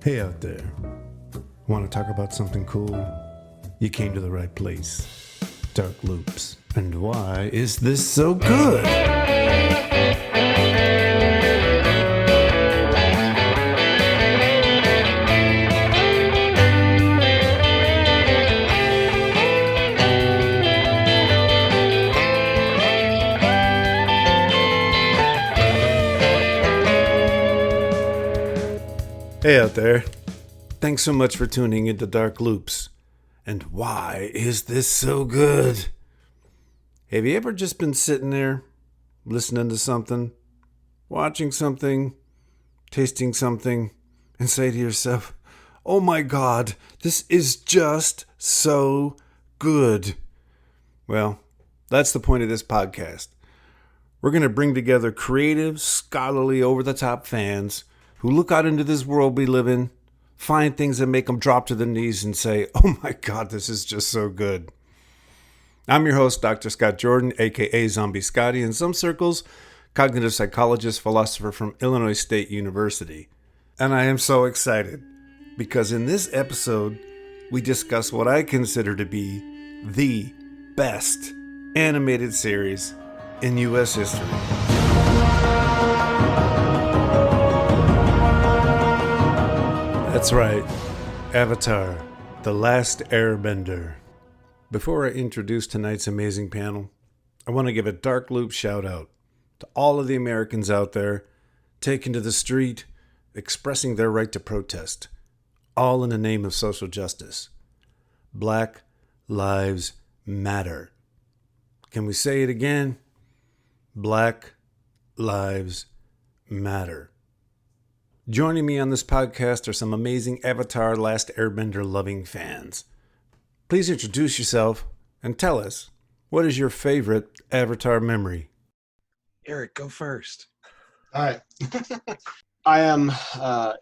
Hey out there. Want to talk about something cool? You came to the right place. Dark Loops. And why is this so good? Hey out there. Thanks so much for tuning into Dark Loops. And why is this so good? Have you ever just been sitting there, listening to something, watching something, tasting something, and say to yourself, oh my God, this is just so good? Well, that's the point of this podcast. We're going to bring together creative, scholarly, over-the-top fans who look out into this world we live in, find things that make them drop to their knees and say, oh my God, this is just so good. I'm your host, Dr. Scott Jordan, aka Zombie Scotty, in some circles, cognitive psychologist, philosopher from Illinois State University. And I am so excited because in this episode, we discuss what I consider to be the best animated series in U.S. history. That's right, Avatar, The Last Airbender. Before I introduce tonight's amazing panel, I want to give a Dark Loop shout out to all of the Americans out there taking to the street, expressing their right to protest, all in the name of social justice. Black Lives Matter. Can we say it again? Black Lives Matter. Joining me on this podcast are some amazing Avatar Last Airbender loving fans. Please introduce yourself and tell us, what is your favorite Avatar memory? Eric, go first. All right. I am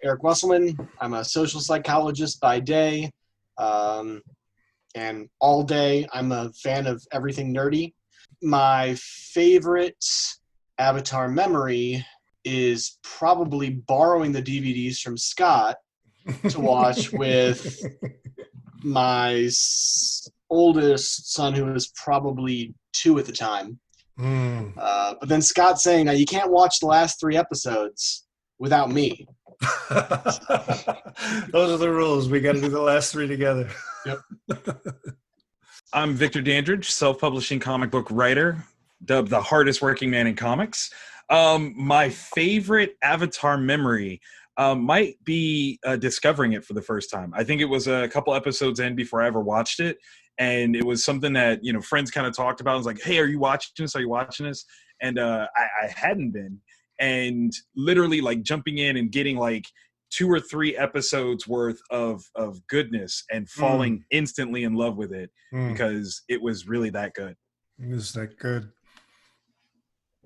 Eric Wesselmann. I'm a social psychologist by day, and all day I'm a fan of everything nerdy. My favorite Avatar memory is probably borrowing the DVDs from Scott to watch with my oldest son, who was probably 2 at the time. But then Scott saying, now you can't watch the last 3 episodes without me. Those are the rules. We got to do the last 3 together. Yep. I'm Victor Dandridge, self-publishing comic book writer, dubbed the hardest working man in comics. My favorite Avatar memory might be discovering it for the first time. I think it was a couple episodes in before I ever watched it. And it was something that, friends kind of talked about. I was like, hey, are you watching this? Are you watching this? And I hadn't been. And literally like jumping in and getting like 2 or 3 episodes worth of goodness and falling instantly in love with it because it was really that good. It was that good.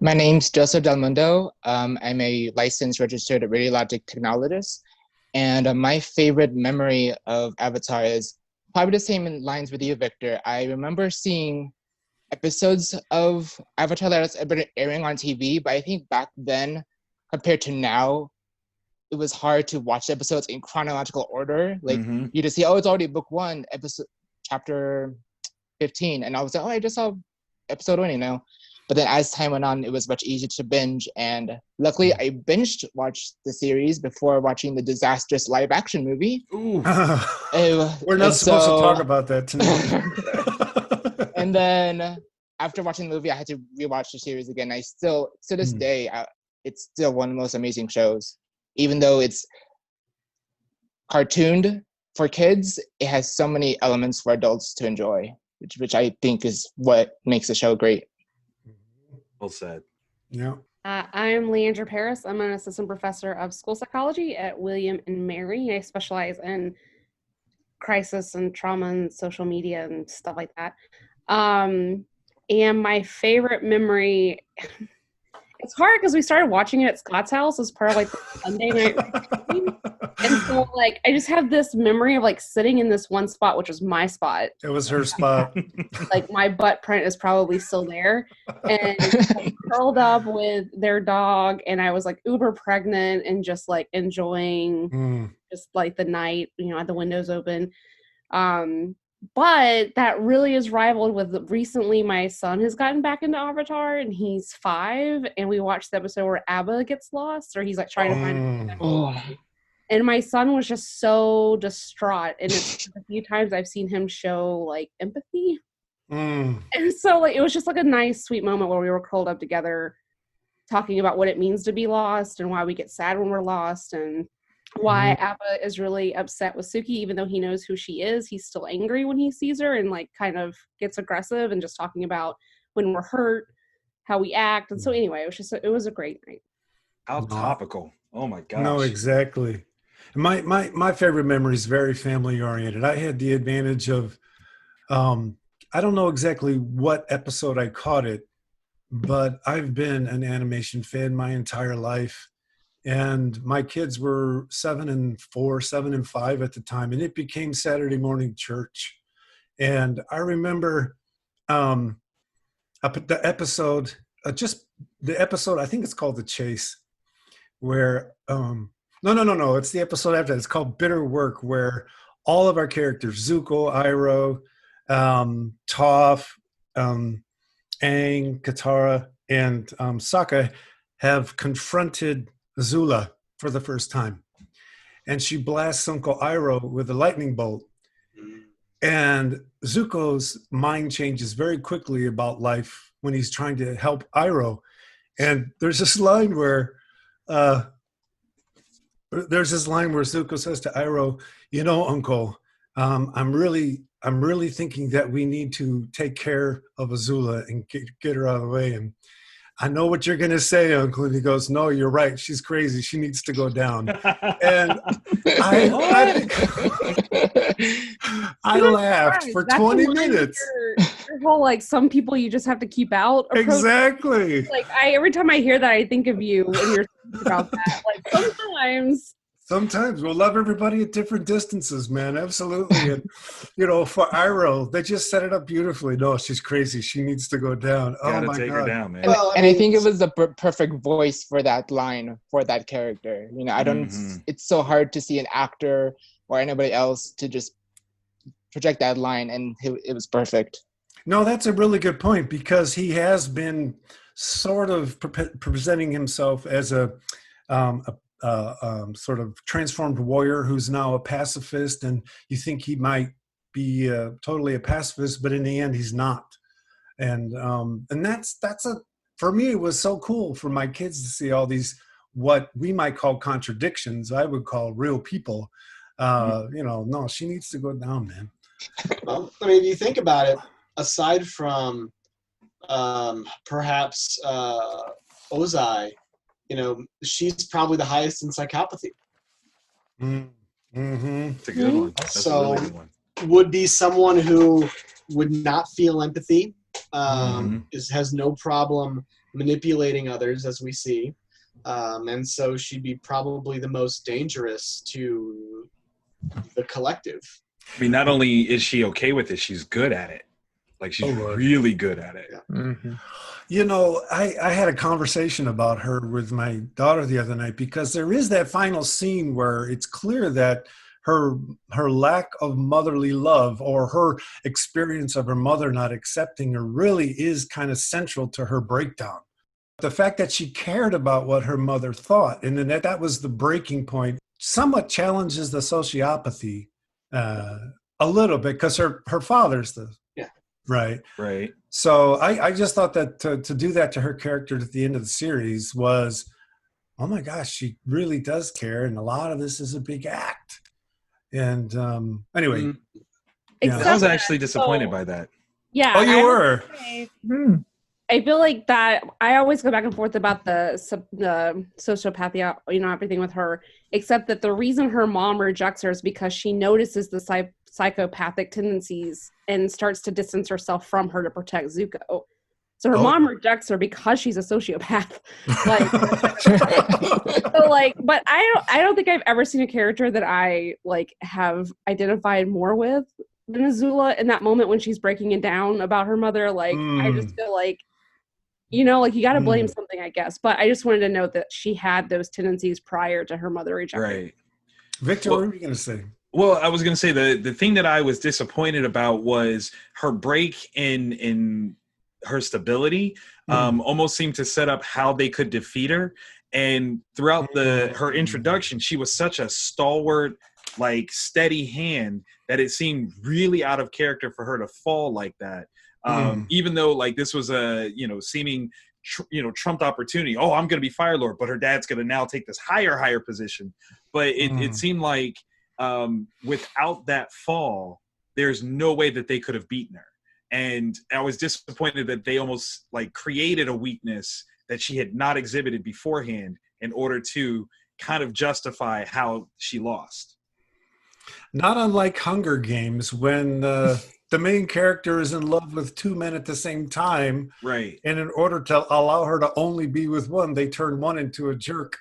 My name's Jozef Del Mundo. I'm a licensed registered radiologic technologist. And my favorite memory of Avatar is probably the same in lines with you, Victor. I remember seeing episodes of Avatar Last Airbender airing on TV, but I think back then, compared to now, it was hard to watch episodes in chronological order. Like, you just see, oh, it's already book 1, episode, chapter 15. And I was like, oh, I just saw episode 1, But then as time went on, it was much easier to binge. And luckily, I watched the series before watching the disastrous live-action movie. Ooh. We're not supposed to talk about that tonight. And then after watching the movie, I had to rewatch the series again. I still, to this day, it's still one of the most amazing shows. Even though it's cartooned for kids, it has so many elements for adults to enjoy, which I think is what makes the show great. Well said. Yeah. I'm Leandra Parris. I'm an assistant professor of school psychology at William and Mary. I specialize in crisis and trauma and social media and stuff like that. And my favorite memory, it's hard because we started watching it at Scott's house as part of like the Sunday night routine. And So like I just have this memory of like sitting in this one spot, which was my spot. It was her spot. Like my butt print is probably still there. And like, curled up with their dog, and I was like uber pregnant and just like enjoying just like the night, had the windows open. But that really is rivaled with recently my son has gotten back into Avatar and he's 5, and we watched the episode where Abba gets lost, or he's like trying to find him. And my son was just so distraught, and it's a few times I've seen him show like empathy. And so like it was just like a nice sweet moment where we were curled up together talking about what it means to be lost and why we get sad when we're lost, and why Appa is really upset with Suki, even though he knows who she is. He's still angry when he sees her and like kind of gets aggressive and just talking about when we're hurt, how we act. And so anyway, it was a great night. How topical. Oh my gosh. No, exactly. My favorite memory is very family oriented. I had the advantage of, I don't know exactly what episode I caught it, but I've been an animation fan my entire life. And my kids were 7 and 4, 7 and 5 at the time, and it became Saturday morning church. And I remember the episode, I think it's called The Chase, where, no, it's the episode after that. It's called Bitter Work, where all of our characters, Zuko, Iroh, Toph, Aang, Katara, and Sokka, have confronted Azula for the first time, and she blasts Uncle Iroh with a lightning bolt, and Zuko's mind changes very quickly about life when he's trying to help Iroh. And there's this line where Zuko says to Iroh, Uncle, I'm really thinking that we need to take care of Azula and get her out of the way. And I know what you're going to say, Uncle. And he goes, no, you're right. She's crazy. She needs to go down. And I laughed for 20 minutes. Your whole, like, some people you just have to keep out approach. Exactly. Like, every time I hear that, I think of you when you're thinking about that. Like, Sometimes we'll love everybody at different distances, man. Absolutely. And, for Iroh, they just set it up beautifully. No, she's crazy. She needs to go down. Gotta oh, my take God. her down, man. And I think it was the perfect voice for that line, for that character. I don't, it's so hard to see an actor or anybody else to just project that line, and it was perfect. No, that's a really good point, because he has been sort of presenting himself as a sort of transformed warrior who's now a pacifist, and you think he might be totally a pacifist, but in the end he's not. And that's for me, it was so cool for my kids to see all these what we might call contradictions. I would call real people. No, she needs to go down, man. Well, I mean, if you think about it, aside from perhaps Ozai, she's probably the highest in psychopathy. It's a good one. That's so a really good one. Would be someone who would not feel empathy, has no problem manipulating others, as we see, and so she'd be probably the most dangerous to the collective. I mean, not only is she okay with it, she's good at it. Like, she's really good at it. Yeah. I had a conversation about her with my daughter the other night, because there is that final scene where it's clear that her lack of motherly love, or her experience of her mother not accepting her, really is kind of central to her breakdown. The fact that she cared about what her mother thought, and then that was the breaking point, somewhat challenges the sociopathy a little bit, because her father's the... Right. So I just thought that to do that to her character at the end of the series was, oh my gosh, she really does care, and a lot of this is a big act. And anyway, I was actually disappointed by that. Yeah. Oh, you were. I feel like that I always go back and forth about the sociopathy, everything with her, except that the reason her mom rejects her is because she notices the psychopathic tendencies and starts to distance herself from her to protect Zuko. So her Oh. mom rejects her because she's a sociopath. Like, so like, but I don't think I've ever seen a character that I like have identified more with than Azula in that moment when she's breaking it down about her mother. Like, I just feel like, you know, like you got to blame something, I guess. But I just wanted to note that she had those tendencies prior to her mother rejecting. Right. Victor, what were you going to say? Well, I was going to say the thing that I was disappointed about was her break in her stability. Almost seemed to set up how they could defeat her. And throughout her introduction, she was such a stalwart, like steady hand that it seemed really out of character for her to fall like that. Even though like this was a seeming trumped opportunity. Oh, I'm going to be Fire Lord, but her dad's going to now take this higher position. But it seemed like without that fall, there's no way that they could have beaten her. And I was disappointed that they almost like created a weakness that she had not exhibited beforehand in order to kind of justify how she lost. Not unlike Hunger Games, when the main character is in love with two men at the same time. Right. And in order to allow her to only be with one, they turn one into a jerk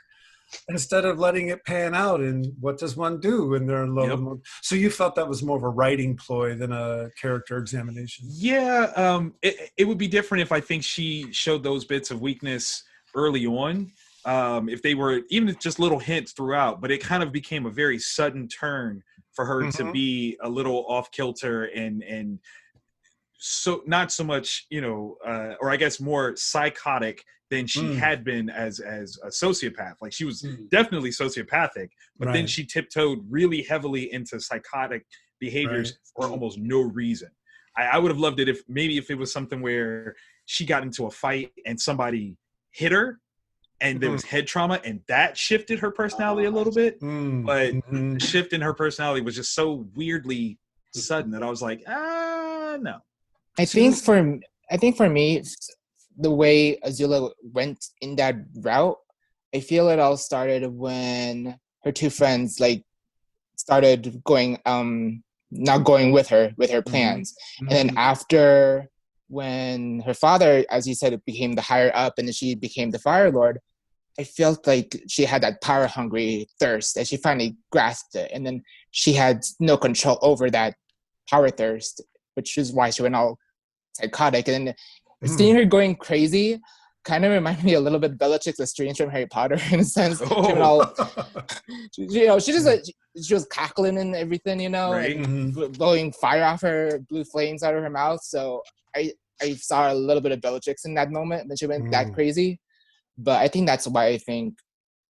instead of letting it pan out. And what does one do when they're in love? Yep. So you felt that was more of a writing ploy than a character examination? Yeah. It would be different if I think she showed those bits of weakness early on. If they were even just little hints throughout, but it kind of became a very sudden turn for her to be a little off kilter and so not so much, or I guess more psychotic than she had been as a sociopath. Like she was definitely sociopathic, but then she tiptoed really heavily into psychotic behaviors for almost no reason. I would have loved it if it was something where she got into a fight and somebody hit her and there was head trauma and that shifted her personality a little bit. But the shift in her personality was just so weirdly sudden that I was like, no. I think for me, the way Azula went in that route, I feel it all started when her two friends like started going not going with her plans. And then after, when her father, as you said, it became the higher up and then she became the Fire Lord, I felt like she had that power hungry thirst and she finally grasped it. And then she had no control over that power thirst, which is why she went all psychotic. And seeing her going crazy kind of reminded me a little bit of Bellatrix Lestrange from Harry Potter in a sense. She went all, she was cackling and everything, and blowing fire off her, blue flames out of her mouth. So I saw a little bit of Bellatrix in that moment, and then she went that crazy. But I think that's why I think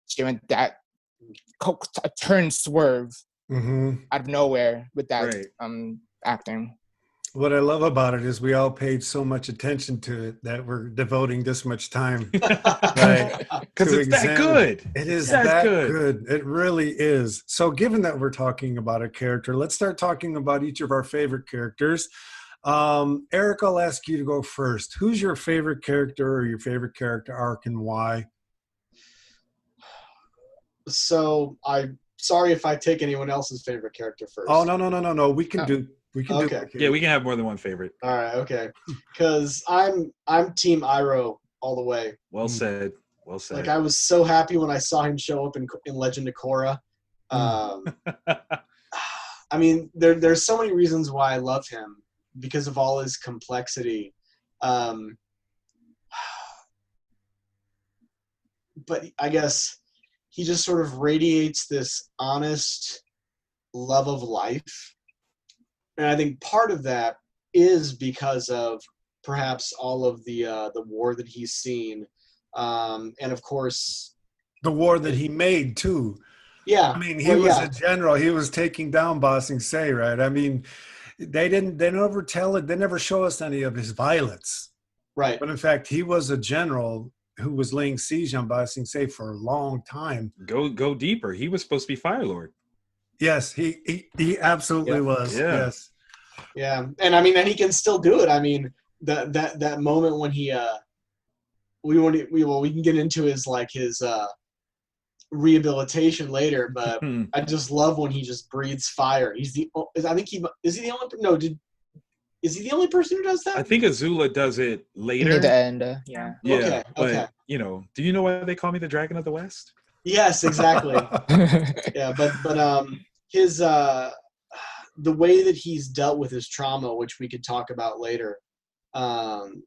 she went that turn swerve out of nowhere with that acting. What I love about it is we all paid so much attention to it that we're devoting this much time. Right? Because it's that good. It is that good. It really is. So given that we're talking about a character, let's start talking about each of our favorite characters. Eric, I'll ask you to go first. Who's your favorite character or your favorite character arc and why? So I'm sorry if I take anyone else's favorite character first. Oh, no. We can do that. Yeah, we can have more than one favorite. All right, okay. Because I'm Team Iroh all the way. Well said. Like I was so happy when I saw him show up in Legend of Korra. I mean, there's so many reasons why I love him because of all his complexity. But I guess he just sort of radiates this honest love of life. And I think part of that is because of perhaps all of the war that he's seen. And of course, the war that he made too. Yeah. I mean, he was a general. He was taking down Ba Sing Se, right? I mean, they never tell it. They never show us any of his violence. Right. But in fact, he was a general who was laying siege on Ba Sing Se for a long time. Go deeper. He was supposed to be Fire Lord. Yes, he absolutely was. Yeah. Yes. Yeah. And I mean, and he can still do it. I mean, that moment when he we can get into his rehabilitation later, but I just love when he just breathes fire. He's the only Is he the only person who does that? I think Azula does it later. Near the end, yeah. Yeah, Okay, but okay. do you know why they call me the Dragon of the West? Yes, exactly. Yeah, but his the way that he's dealt with his trauma, which we could talk about later,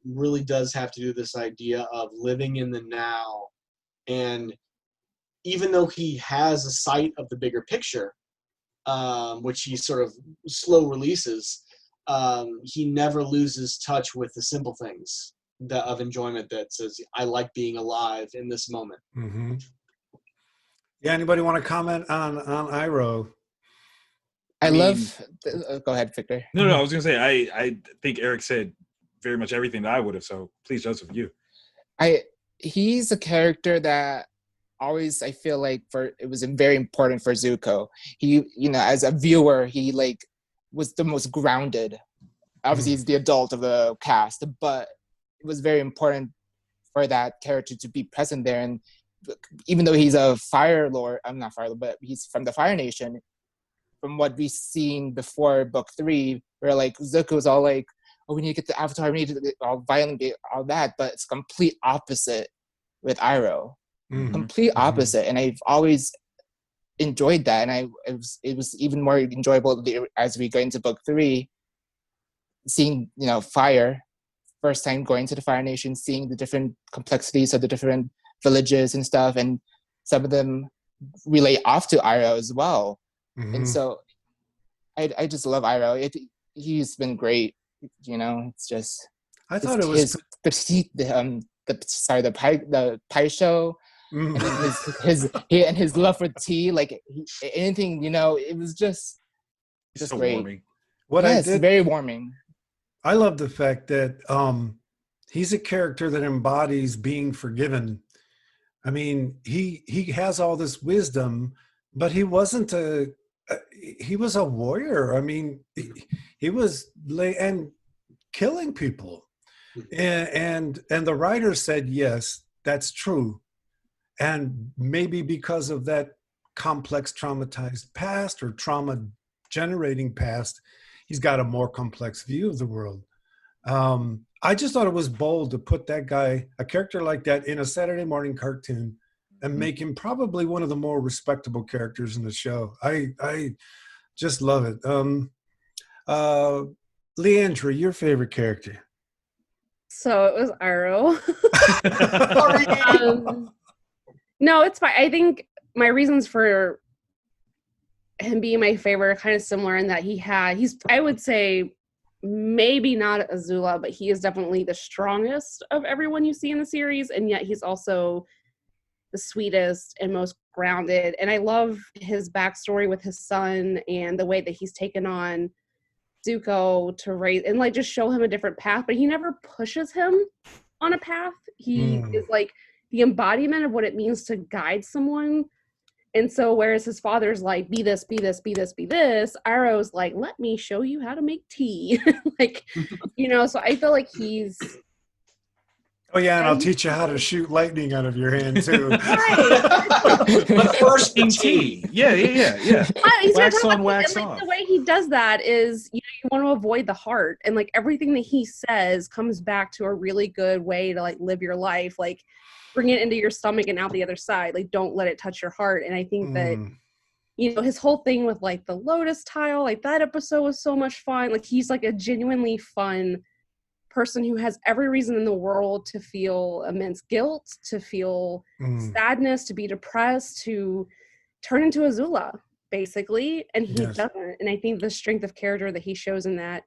really does have to do with this idea of living in the now. And even though he has a sight of the bigger picture, which he sort of slow releases, he never loses touch with the simple things of enjoyment that says, I like being alive in this moment. Mm-hmm. Yeah, anybody want to comment on Iroh? Go ahead, Victor. No, I was going to say, I think Eric said very much everything that I would have, so please, Joseph, you. He's a character that always, I feel like it was very important for Zuko. He, as a viewer, he was the most grounded. Obviously, he's the adult of the cast, but it was very important for that character to be present there. And even though he's a Fire Lord, I'm not Fire Lord, but he's from the Fire Nation. From what we've seen before Book 3, where Zuko's all like, "Oh, we need to get the Avatar, we need to get all violent, all that," but it's complete opposite with Iroh. Mm-hmm. Complete opposite, and I've always enjoyed that, and it was even more enjoyable as we go into Book 3, seeing Fire, first time going to the Fire Nation, seeing the different complexities of the different villages and stuff, and some of them relate off to Iroh as well. Mm-hmm. And so I just love Iroh. He's been great. It's just I thought it was the pie show, and his love for tea, anything, it was just so great. Warming. Very warming. I love the fact that he's a character that embodies being forgiven. I mean, he has all this wisdom, but he wasn't he was a warrior. I mean, he was and killing people, and the writer said, yes, that's true, and maybe because of that complex traumatized past or trauma generating past, he's got a more complex view of the world. I just thought it was bold to put that guy, a character like that, in a Saturday morning cartoon and make him probably one of the more respectable characters in the show. I just love it. Leandra, your favorite character? So it was Iroh. No, it's fine. I think my reasons for him being my favorite are kind of similar in that he's I would say maybe not Azula, but he is definitely the strongest of everyone you see in the series, and yet he's also the sweetest and most grounded. And I love his backstory with his son and the way that he's taken on Zuko to raise and just show him a different path, but he never pushes him on a path. He is the embodiment of what it means to guide someone. And so whereas his father's like, be this, be this, be this, be this, Iroh's like, let me show you how to make tea. So I feel like he's... Oh, yeah, and I'll teach you how to shoot lightning out of your hand, too. But first in tea. Yeah. Wax on, wax off. The way he does that is, you want to avoid the heart. And, everything that he says comes back to a really good way to, live your life. Bring it into your stomach and out the other side. Don't let it touch your heart. And I think that, his whole thing with, the lotus tile, that episode was so much fun. He's, a genuinely fun person who has every reason in the world to feel immense guilt, to feel sadness, to be depressed, to turn into Azula, basically, and he doesn't. And I think the strength of character that he shows in that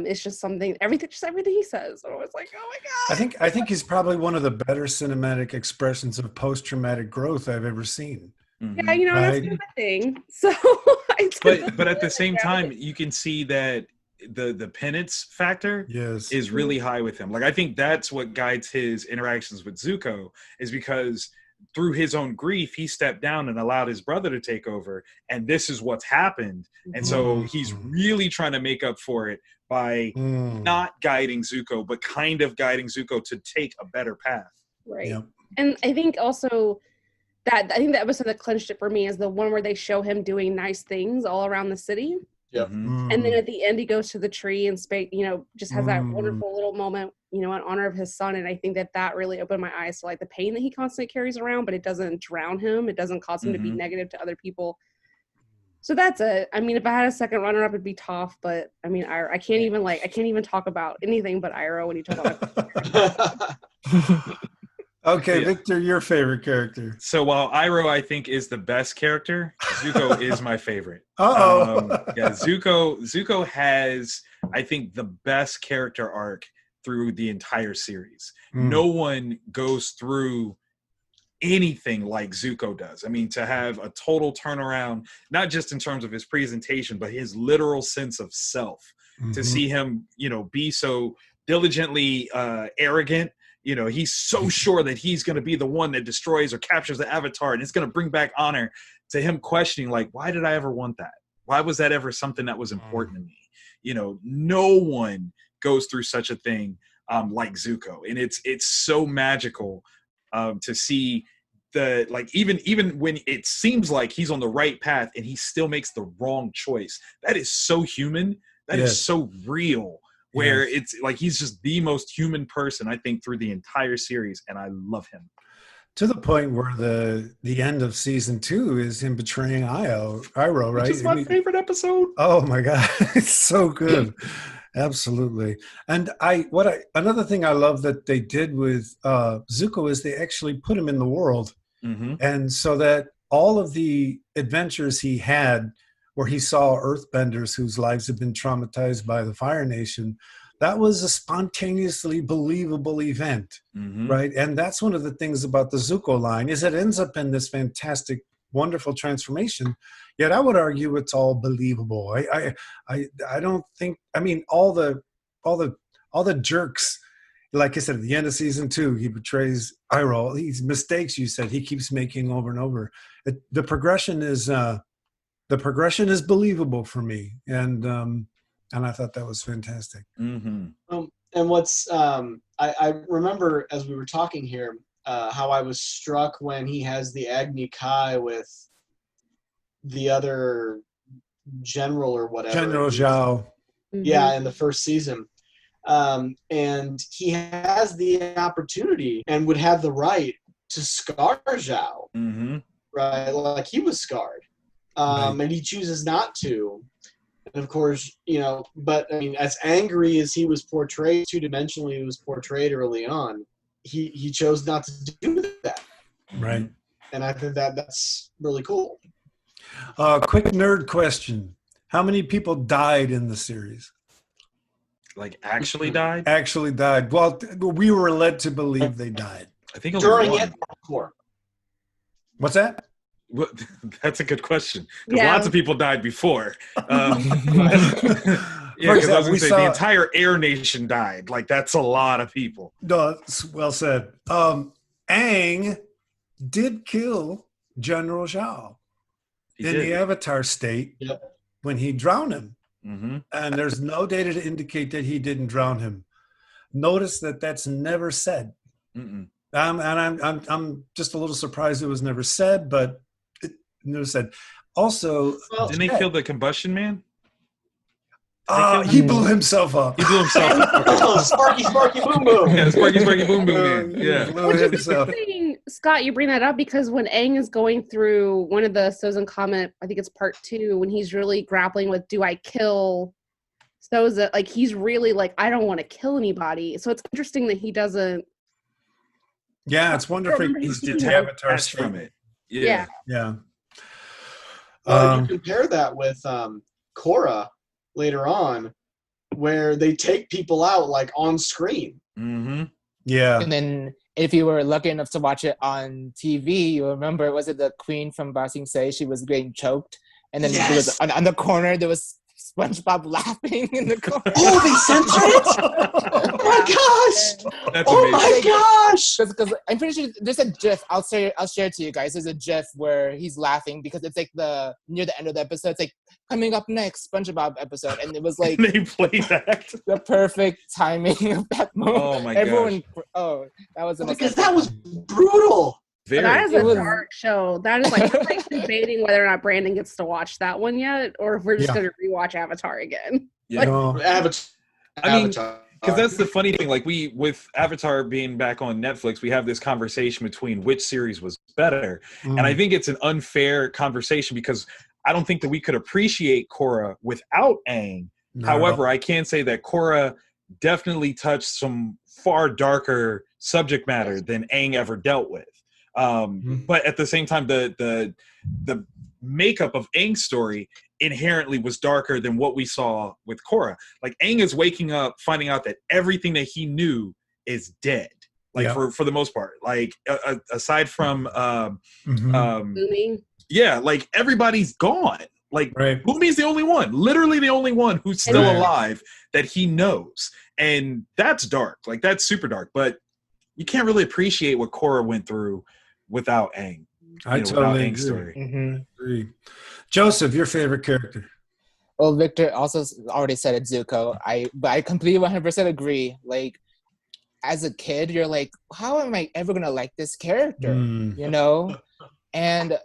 is just something. Everything he says. I was like, oh my god! I think he's probably one of the better cinematic expressions of post-traumatic growth I've ever seen. Yeah, that's kind of a thing. So, but at the same time, you can see that the penance factor is really high with him. I think that's what guides his interactions with Zuko, is because through his own grief, he stepped down and allowed his brother to take over, and this is what's happened. And so he's really trying to make up for it by not guiding Zuko, but kind of guiding Zuko to take a better path. Right. Yep. And I think also the episode that clinched it for me is the one where they show him doing nice things all around the city. Yep. And then at the end, he goes to the tree and just has that wonderful little moment, in honor of his son. And I think that really opened my eyes to like the pain that he constantly carries around, but it doesn't drown him. It doesn't cause him to be negative to other people. So that's it. I mean, if I had a second runner-up, it'd be Toph. But I mean, I can't even talk about anything but Iroh when you talk about. Okay, Victor, your favorite character. So while Iroh, I think, is the best character, Zuko is my favorite. Zuko has, I think, the best character arc through the entire series. No one goes through anything like Zuko does. I mean, to have a total turnaround, not just in terms of his presentation, but his literal sense of self. To see him, be so diligently arrogant. He's so sure that he's going to be the one that destroys or captures the Avatar, and it's going to bring back honor, to him questioning, like, why did I ever want that? Why was that ever something that was important to me? No one goes through such a thing like Zuko. And it's so magical to see even when it seems like he's on the right path and he still makes the wrong choice. That is so human. That is so real. Where it's like he's just the most human person, I think, through the entire series, and I love him. To the point where the end of season 2 is him betraying Iroh, right? Which is my favorite episode. Oh my God, it's so good. Absolutely. And another thing I love that they did with Zuko is they actually put him in the world, and so that all of the adventures he had, where he saw earthbenders whose lives had been traumatized by the Fire Nation, that was a spontaneously believable event, right? And that's one of the things about the Zuko line, is it ends up in this fantastic, wonderful transformation. Yet I would argue it's all believable. I don't think, I mean, all the jerks, like I said, at the end of season 2, he betrays Iroh. These mistakes, you said, he keeps making over and over. The progression is believable for me, and I thought that was fantastic. And what's I remember as we were talking here, how I was struck when he has the Agni Kai with the other general or whatever, General Zhao. Yeah, in the first season, and he has the opportunity and would have the right to scar Zhao, right? Like he was scarred. And he chooses not to. And of course, but I mean, as angry as he was portrayed, two-dimensionally he was portrayed early on, he chose not to do that. Right. And I think that's really cool. Quick nerd question. How many people died in the series? Like actually died? Actually died. Well, we were led to believe they died. I think during it before. What's that? Well, that's a good question. Because lots of people died before. Because I was going to say the entire Air Nation died. Like, that's a lot of people. No, well said. Aang did kill General Zhao in the Avatar state when he drowned him. And there's no data to indicate that he didn't drown him. Notice that that's never said. And I'm just a little surprised it was never said, but never said. Also, didn't he kill the Combustion Man? He blew himself up. He blew himself up. Okay. Sparky Boom Boom. Yeah, Sparky Boom Boom Man. Yeah. Which is interesting, Scott, you bring that up because when Aang is going through one of the Sozin comment, I think it's part 2, when he's really grappling with, do I kill Sozin? Like, he's really like, I don't want to kill anybody. So it's interesting that he doesn't. Yeah, it's wonderful. He's detached from it. Yeah. Well, you compare that with Korra later on, where they take people out like on screen. Yeah. And then if you were lucky enough to watch it on TV, you remember, was it the queen from Ba Sing Se? She was getting choked. And then there was, on the corner, there was SpongeBob laughing in the corner. Oh, they censored it? Oh my gosh! That's oh amazing. My gosh! Because I'm pretty sure there's a GIF. I'll share it to you guys. There's a GIF where he's laughing because it's like near the end of the episode. It's like coming up next SpongeBob episode, and it was like they played that. The perfect timing of that moment. Oh my gosh! Oh, that was because that was brutal. That is good. a dark show. That is like, I'm like debating whether or not Brandon gets to watch that one yet, or if we're just going to rewatch Avatar again. Yeah. Avatar. I mean, because that's the funny thing. Like with Avatar being back on Netflix, we have this conversation between which series was better, and I think it's an unfair conversation because I don't think that we could appreciate Korra without Aang. However, I can say that Korra definitely touched some far darker subject matter than Aang ever dealt with. But at the same time, the makeup of Aang's story inherently was darker than what we saw with Korra. Like Aang is waking up, finding out that everything that he knew is dead. Like for the most part, like aside from yeah, like everybody's gone. Like Bumi's the only one, literally the only one who's still alive that he knows, and that's dark. Like that's super dark. But you can't really appreciate what Korra went through without Aang. I totally agree. Story. Agree. Joseph, your favorite character? Well, Victor also already said it, Zuko. But I completely 100% agree. Like, as a kid, you're like, how am I ever gonna like this character? You know, and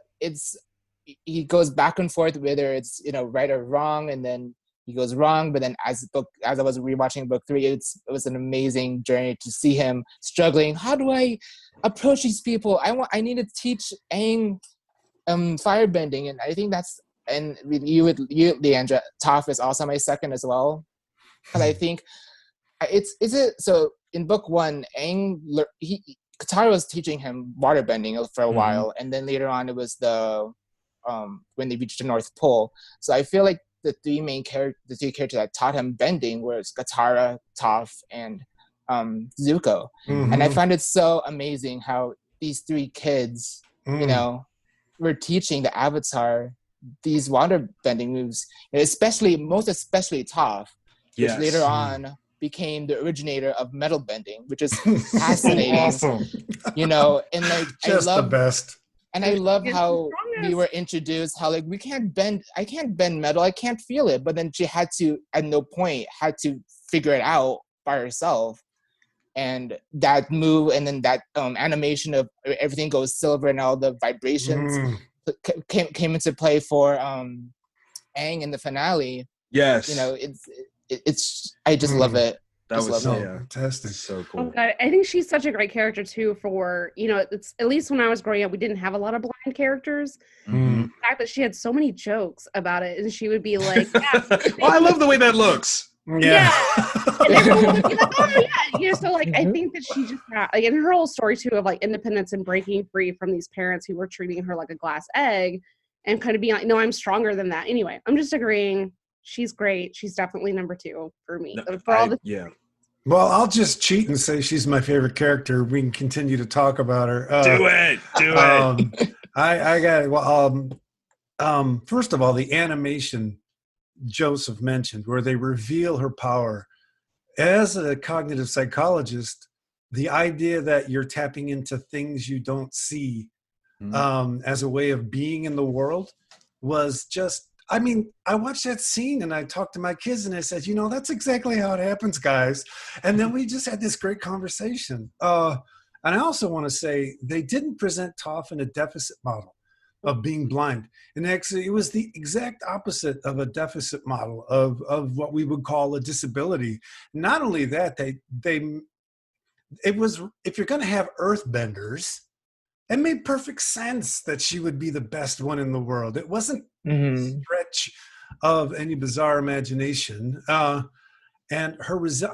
he goes back and forth whether it's right or wrong, and then he goes wrong. But then as I was rewatching book 3, it was an amazing journey to see him struggling. How do I approach these people? I need to teach Aang firebending, and I think that's, and with you Leandra, Toph is also my second as well, because I think so in book 1, Katara was teaching him waterbending for a while, and then later on it was when they reached the North Pole. So I feel like the three characters that taught him bending was Katara, Toph, and Zuko. And I find it so amazing how these 3 kids, were teaching the Avatar these water bending moves, especially Toph, which later on became the originator of metal bending, which is fascinating. Awesome. And like just the best. And I love how we were introduced how like I can't bend metal, I can't feel it. But then she had to, at no point, had to figure it out by herself. And that move, and then that animation of everything goes silver and all the vibrations came into play for Aang in the finale. Yes. It's I just love it. That was so fantastic. So cool. Oh God, I think she's such a great character too. For it's at least when I was growing up, we didn't have a lot of blind characters. The fact that she had so many jokes about it, and she would be like, well, I love the way that looks. Yeah. And everyone would be like, oh yeah. So like I think that she just had, like, in her whole story too of like independence and breaking free from these parents who were treating her like a glass egg, and kind of being like, no, I'm stronger than that. Anyway, I'm just agreeing. She's great. She's definitely number 2 for me. Well, I'll just cheat and say she's my favorite character. We can continue to talk about her. Do it. I got it. Well, first of all, the animation Joseph mentioned, where they reveal her power. As a cognitive psychologist, the idea that you're tapping into things you don't see as a way of being in the world was just, I watched that scene and I talked to my kids and I said, that's exactly how it happens, guys. And then we just had this great conversation. And I also want to say they didn't present Toph in a deficit model of being blind. And actually, it was the exact opposite of a deficit model of what we would call a disability. Not only that, it was, if you're going to have earthbenders, it made perfect sense that she would be the best one in the world. It wasn't a stretch of any bizarre imagination. And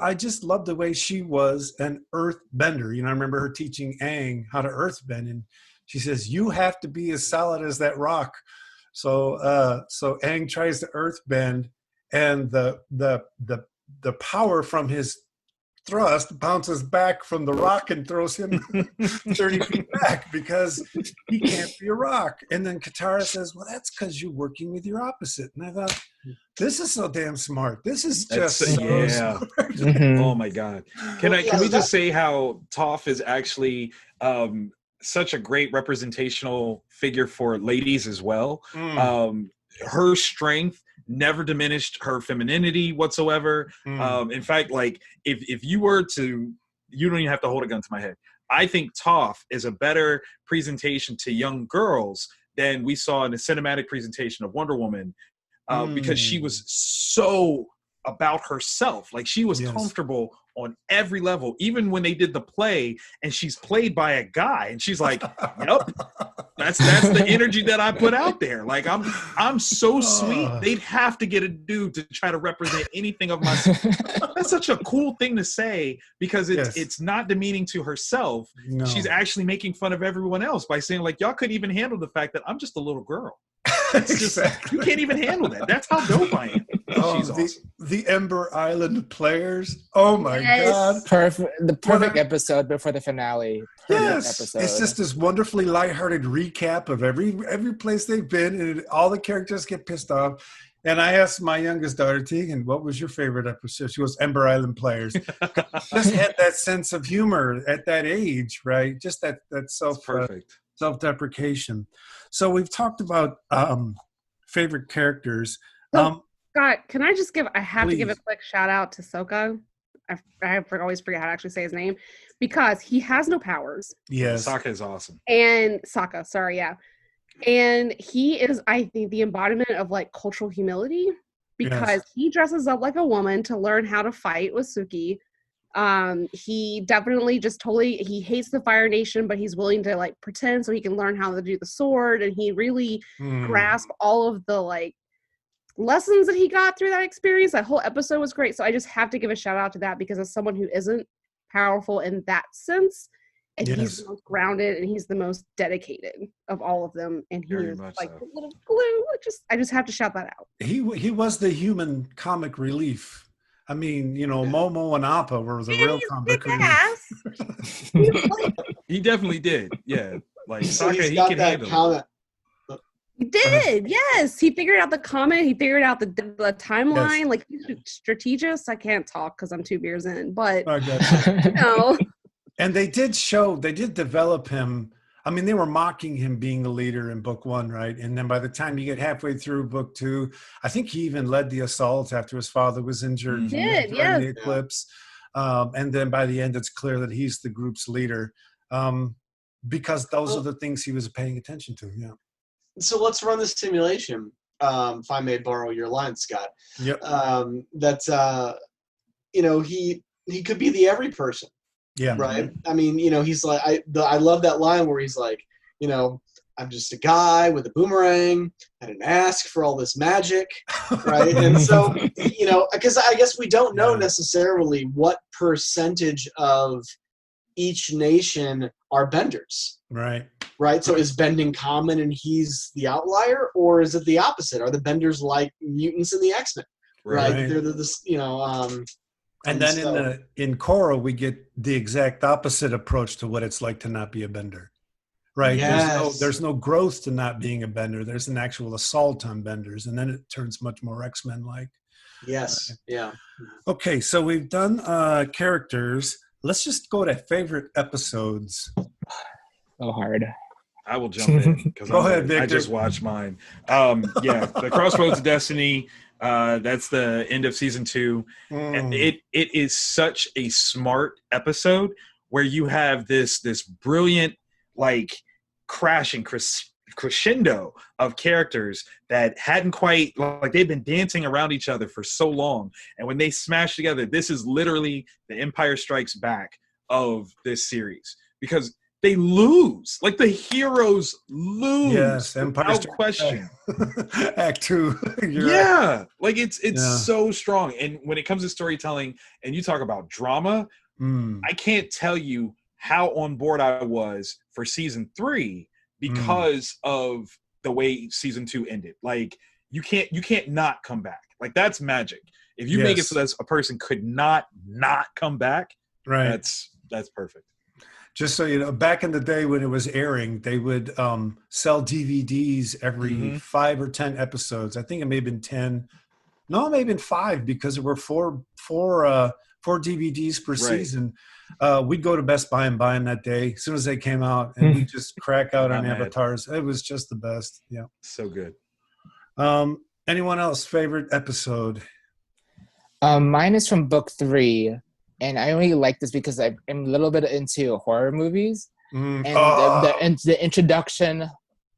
I just loved the way she was an earthbender. I remember her teaching Aang how to earthbend, and she says, you have to be as solid as that rock. So Aang tries to earthbend, and the power from his thrust bounces back from the rock and throws him 30 feet back because he can't be a rock. And then Katara says, well, that's because you're working with your opposite. And I thought, this is so damn smart. This is just smart. Oh my God. Can we just say how Toph is actually such a great representational figure for ladies as well. Her strength never diminished her femininity whatsoever. In fact, like if you were to, you don't even have to hold a gun to my head. I think Toph is a better presentation to young girls than we saw in the cinematic presentation of Wonder Woman, because she was so about herself. Like, she was comfortable on every level, even when they did the play and she's played by a guy and she's like, yep, that's the energy that I put out there. Like, I'm so sweet. They'd have to get a dude to try to represent anything of myself. That's such a cool thing to say, because it's not demeaning to herself. No. She's actually making fun of everyone else by saying, like, y'all couldn't even handle the fact that I'm just a little girl. It's just, you can't even handle that. That's how dope I am. She's awesome. The Ember Island players. Oh my God. The perfect episode before the finale. Episode. It's just this wonderfully lighthearted recap of every place they've been, and all the characters get pissed off. And I asked my youngest daughter, Tegan, what was your favorite episode? She goes, Ember Island Players. Just had that sense of humor at that age, right? Just that self-deprecation. So we've talked about favorite characters. Scott, can I just give to give a quick shout out to Sooka. I always forget how to actually say his name, because he has no powers. Yes. Sokka is awesome. And Sokka, sorry, yeah. And he is, I think, the embodiment of like cultural humility, because he dresses up like a woman to learn how to fight with Suki. He definitely he hates the Fire Nation, but he's willing to like pretend so he can learn how to do the sword. And he really grasped all of the like lessons that he got through that experience. That whole episode was great. So I just have to give a shout out to that, because as someone who isn't powerful in that sense, and he's the most grounded and he's the most dedicated of all of them. And he is like a little glue. I just have to shout that out. He was the human comic relief. I mean, Momo and Appa were the real comic relief. He definitely did. Yeah. Like, So Sokka, he's he got can that handle comment. He did, yes. He figured out the comment. He figured out the timeline. Yes. Like, he's a strategist. I can't talk because I'm 2 beers in, but Okay. And they did develop him. I mean, they were mocking him being the leader in book 1, right? And then by the time you get halfway through book 2, I think he even led the assault after his father was injured during the eclipse. And then by the end, it's clear that he's the group's leader, because those are the things he was paying attention to. Yeah. So let's run the simulation. If I may borrow your line, Scott. Yep. He could be the every person. Yeah. Right. I mean, he's like, I love that line where he's like, I'm just a guy with a boomerang. I didn't ask for all this magic. Right. And so, because I guess we don't know necessarily what percentage of each nation are benders. Right. Right. So is bending common and he's the outlier, or is it the opposite? Are the benders like mutants in the X-Men? Right. They're this, And then in Korra, we get the exact opposite approach to what it's like to not be a bender, right? Yes. There's no growth to not being a bender. There's an actual assault on benders, and then it turns much more X-Men-like. Yes. Right. Yeah. Okay, so we've done characters. Let's just go to favorite episodes. So hard. I will jump in because I just watched mine. The Crossroads of Destiny. That's the end of season 2. And it is such a smart episode where you have this brilliant like crashing crescendo of characters that hadn't quite, like, they've been dancing around each other for so long, and when they smash together, this is literally the Empire Strikes Back of this series, because they lose. Like, the heroes lose. Yes, Empire without question. Act 2. Right. Like, it's so strong. And when it comes to storytelling, and you talk about drama, I can't tell you how on board I was for season 3 because of the way season 2 ended. Like, you can't not come back. Like, that's magic. If you make it so that a person could not come back, right? That's perfect. Just so you know, back in the day when it was airing, they would sell DVDs every 5 or 10 episodes. I think it may have been 10. No, it may have been 5, because there were four DVDs per season. We'd go to Best Buy and buy them that day as soon as they came out, and we'd just crack out on avatars. It was just the best. Yeah. So good. Anyone else favorite episode? Mine is from book 3. And I only like this because I'm a little bit into horror movies. And the introduction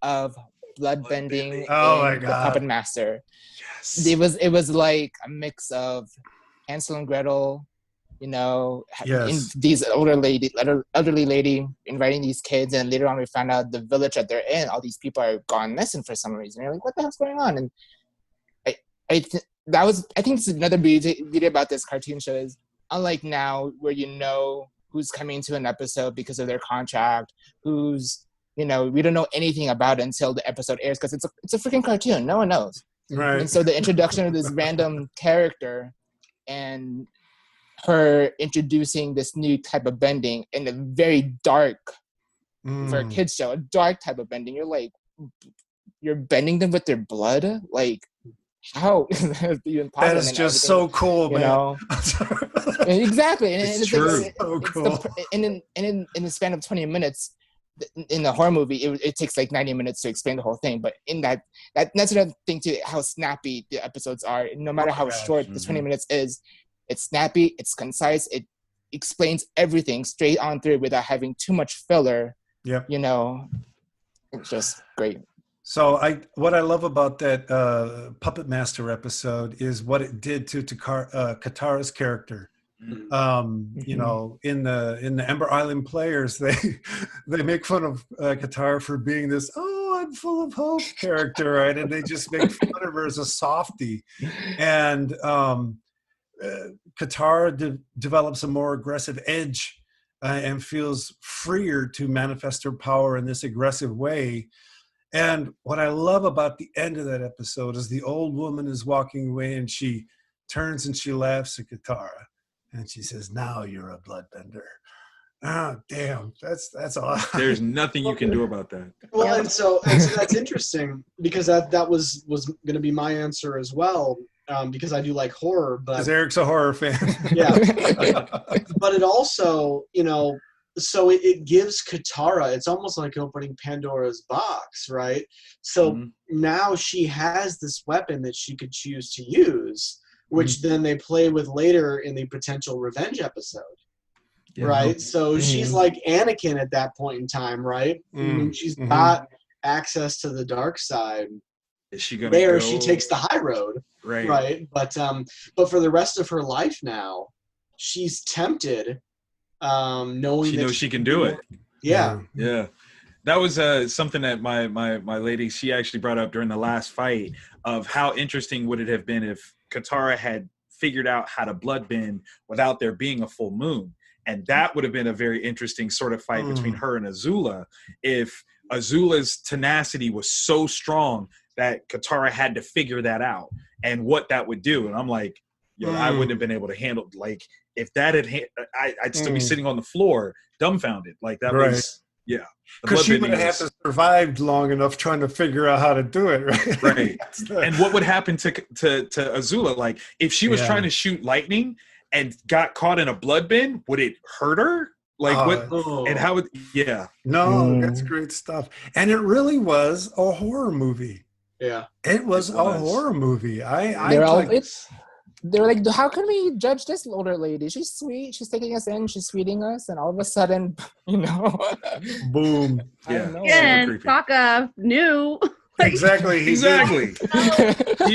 of bloodbending in The Puppet Master. Yes. It was like a mix of Hansel and Gretel, in these elderly lady inviting these kids, and later on we found out the village that they're in, all these people are gone missing for some reason. You're like, what the hell's going on? And I think this is another beauty about this cartoon show is, unlike now where who's coming to an episode because of their contract, who's we don't know anything about it until the episode airs, because it's a freaking cartoon. No one knows. Right. And so the introduction of this random character and her introducing this new type of bending in a very dark, for a kid's show, a dark type of bending. You're like, you're bending them with their blood? Like, how? That is just so cool, man. Exactly. And it's true. So cool. And in the span of 20 minutes, in the horror movie, it takes like 90 minutes to explain the whole thing. But in that's another thing too, how snappy the episodes are. No matter how short the 20 minutes is, it's snappy, it's concise, it explains everything straight on through without having too much filler. Yep. It's just great. So what I love about that Puppet Master episode is what it did to Katara's character. In the Ember Island Players, they make fun of Katara for being this I'm full of hope character, right? And they just make fun of her as a softie. And Katara develops a more aggressive edge and feels freer to manifest her power in this aggressive way. And what I love about the end of that episode is the old woman is walking away and she turns and she laughs at Katara. And she says, "Now you're a bloodbender." Oh, damn. That's awesome. There's nothing you can do about that. Well, and so that's interesting, because that was going to be my answer as well, because I do like horror. Because Eric's a horror fan. Yeah. But it also, so it gives Katara, it's almost like opening Pandora's box, right? So now she has this weapon that she could choose to use, which then they play with later in the potential revenge episode, right? So she's like Anakin at that point in time, right? She's got access to the dark side. Is she gonna she takes the high road, right? But for the rest of her life now, she's tempted, knowing she knows she can do it. Yeah. That was something that my lady, she actually brought up during the last fight, of how interesting would it have been if Katara had figured out how to bloodbend without there being a full moon. And that would have been a very interesting sort of fight between her and Azula, if Azula's tenacity was so strong that Katara had to figure that out and what that would do. And I'm like, I wouldn't have been able to handle, like, if that had, I'd still be sitting on the floor dumbfounded. Like that was, because she would have to survived long enough trying to figure out how to do it, right? Right. And what would happen to Azula? Like, if she was trying to shoot lightning and got caught in a bloodbend, would it hurt her? Like and how would? No, that's great stuff. And it really was a horror movie. Yeah, it was a horror movie. They're like, how can we judge this older lady? She's sweet. She's taking us in. She's feeding us. And all of a sudden, boom. And Sokka knew. Exactly. He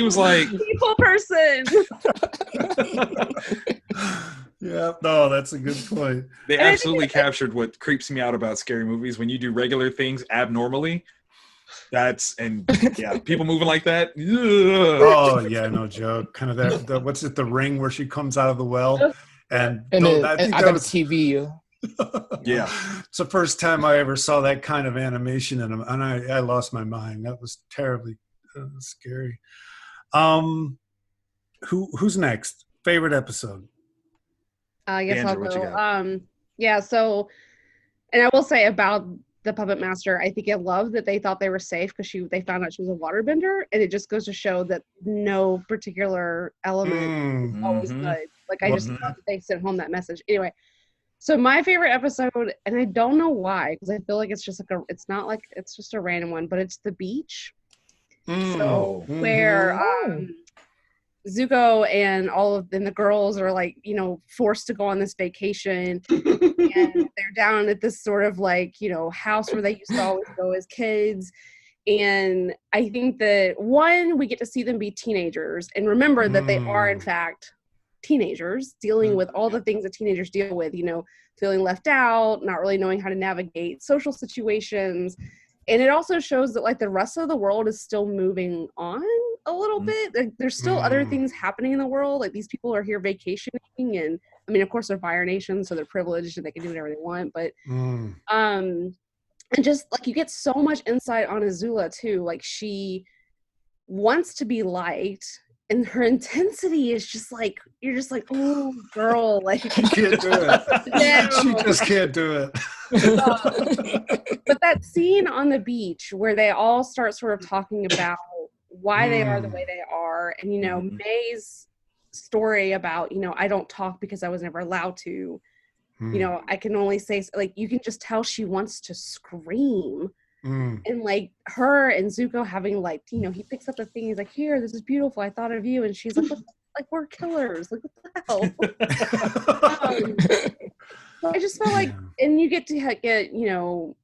was like, people person. No, that's a good point. They absolutely captured what creeps me out about scary movies. When you do regular things abnormally, people moving like that. Oh yeah, no joke. Kind of that. What's it? The Ring, where she comes out of the well, and I got a TV. Yeah, it's the first time I ever saw that kind of animation in them, and I lost my mind. That was terribly scary. Who's next? Favorite episode? Yes, I'll What you go. got? So, and I will say about the Puppet Master, I think I love that they thought they were safe because they found out she was a waterbender, and it just goes to show that no particular element is always good. Like, I just love that they sent home that message. Anyway, so my favorite episode, and I don't know why, because I feel like it's just it's just a random one, but it's the beach. So where Zuko and and the girls are like, you know, forced to go on this vacation, and they're down at this sort of like, you know, house where they used to always go as kids. And I think that one, we get to see them be teenagers and remember that they are in fact teenagers dealing with all the things that teenagers deal with, you know, feeling left out, not really knowing how to navigate social situations. And it also shows that like the rest of the world is still moving on a little bit. Like, there's still other things happening in the world. Like these people are here vacationing, and I mean, of course, they're Fire Nation, so they're privileged and they can do whatever they want. But and just like you get so much insight on Azula too. Like she wants to be liked, and her intensity is just like, you're just like, oh girl, like She can't do it. yeah. She just can't do it. But that scene on the beach where they all start sort of talking about why they are the way they are, and you know, May's story about, you know, I don't talk because I was never allowed to, you know, I can only say, like, you can just tell she wants to scream. And like her and Zuko having like, you know, he picks up the thing, he's like, here, this is beautiful, I thought of you, and she's like, like, we're killers, like, what the hell? I just felt like, and you get to get, you know,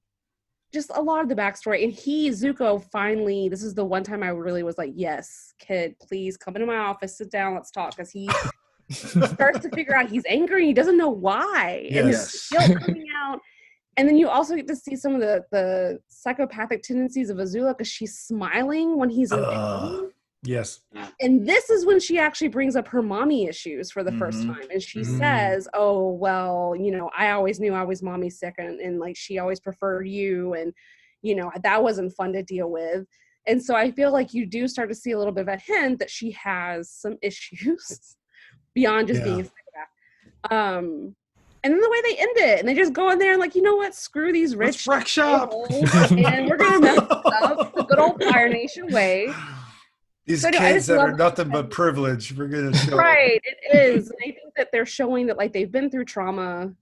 just a lot of the backstory. And Zuko finally, this is the one time I really was like, yes, kid, please come into my office, sit down, let's talk. Because he starts to figure out he's angry, he doesn't know why. And his guilt coming out. And then you also get to see some of the psychopathic tendencies of Azula, because she's smiling when he's in pain. Yes. And this is when she actually brings up her mommy issues for the first time. And she says, oh, well, you know, I always knew I was mommy's second, and like she always preferred you, and, you know, that wasn't fun to deal with. And so I feel like you do start to see a little bit of a hint that she has some issues beyond just being a psychopath. And then the way they end it, and they just go in there and like, you know what, screw these rich, wreck shop, and we're gonna mess this up the good old Fire Nation way. These kids that are nothing but privilege, we're gonna show. Right, it is. And I think that they're showing that like they've been through trauma,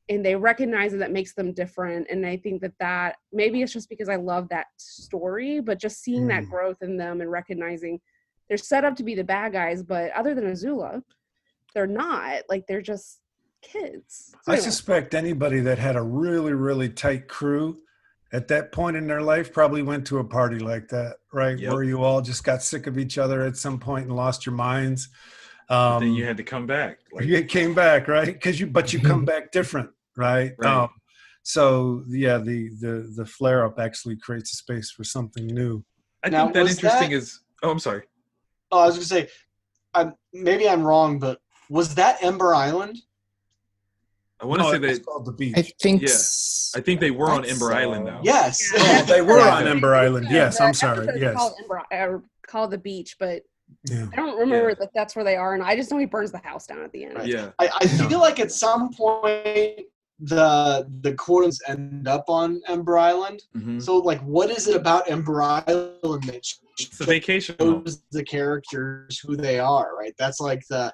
and they recognize that makes them different. And I think that maybe it's just because I love that story, but just seeing that growth in them and recognizing they're set up to be the bad guys, but other than Azula, they're not. Like, they're just kids. So I suspect anybody that had a really, really tight crew at that point in their life probably went to a party like that, right? Yep. Where you all just got sick of each other at some point and lost your minds. Then you had to come back. Like, you came back, right? But you come back different, right? So yeah, the flare up actually creates a space for something new. I think that interesting is. Oh, I'm sorry. Oh, I was gonna say, maybe I'm wrong, but was that Ember Island? I want to say it's that called the beach. I think. I think they were on Ember Island now. Yes. Oh, they were on Ember Island. Yes, I'm sorry. Yes. Called the beach, but yeah. I don't remember that that's where they are, and I just know he burns the house down at the end. Right. Yeah. I feel like at some point the quotas end up on Ember Island. So like, what is it about Ember Island that It's a vacation. shows the characters who they are? Right. That's like the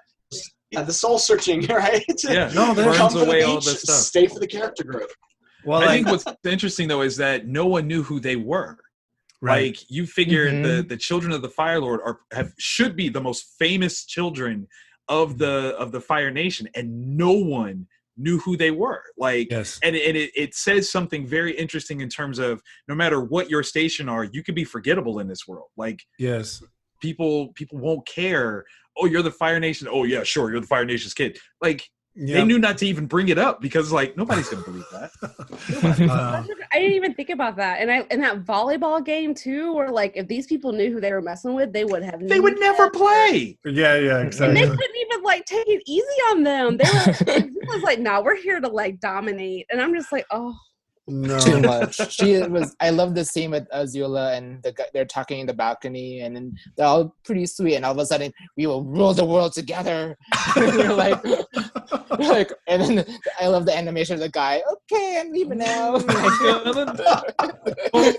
soul searching, right? Yeah. No, that burns Come to the away all beach, that stuff. stay for the character growth. Well, I think what's interesting though is that no one knew who they were. right. Like, you figure the children of the Fire Lord should be the most famous children of the Fire Nation, and no one knew who they were. Like, Yes. and it says something very interesting in terms of no matter what your station are, you can be forgettable in this world. Like, Yes. people won't care. Oh, you're the Fire Nation. Oh yeah, sure, you're the Fire Nation's kid. Like, they knew not to even bring it up, because like nobody's gonna believe that. I didn't even think about that. And that volleyball game too, where like if these people knew who they were messing with, they would have. They would never play. Yeah, And exactly. they couldn't even like take it easy on them. They were. It was like, no, we're here to like dominate. And I'm just like, oh. No. Too much. I love the scene with Azula and they're talking in the balcony, and then they're all pretty sweet, and all of a sudden we will rule the world together. And you're like, and then I love the animation of the guy. Okay, I'm leaving now. Oh,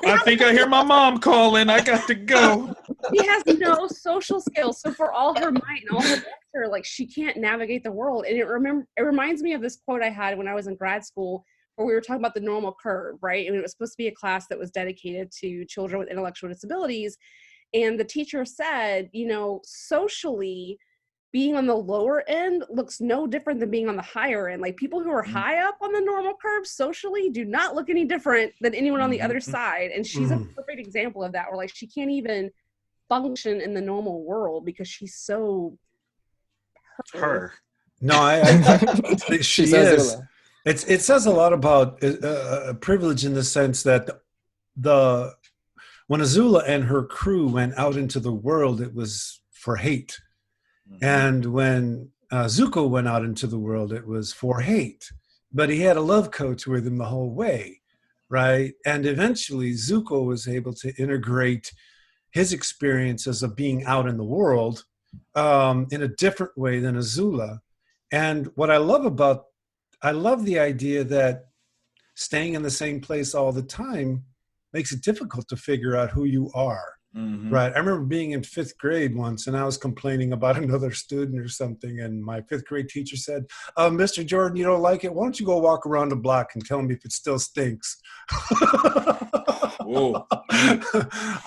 I think I hear my mom calling. I got to go. She has no social skills. So for all her might and all her culture, like, she can't navigate the world. And it reminds me of this quote I had when I was in grad school, where we were talking about the normal curve, right? And it was supposed to be a class that was dedicated to children with intellectual disabilities. And the teacher said, socially, being on the lower end looks no different than being on the higher end. Like, people who are high up on the normal curve socially do not look any different than anyone on the other side. And she's a perfect example of that, where like she can't even function in the normal world because she's so her. No, she is. It says a lot about privilege in the sense that when Azula and her crew went out into the world, it was for hate. And when Zuko went out into the world, it was for hate. But he had a love coach with him the whole way, right? And eventually Zuko was able to integrate his experiences of being out in the world in a different way than Azula. And what I love the idea that staying in the same place all the time makes it difficult to figure out who you are. Right. I remember being in 5th grade once, and I was complaining about another student or something, and my 5th grade teacher said, Mr. Jordan, you don't like it? Why don't you go walk around the block and tell me if it still stinks?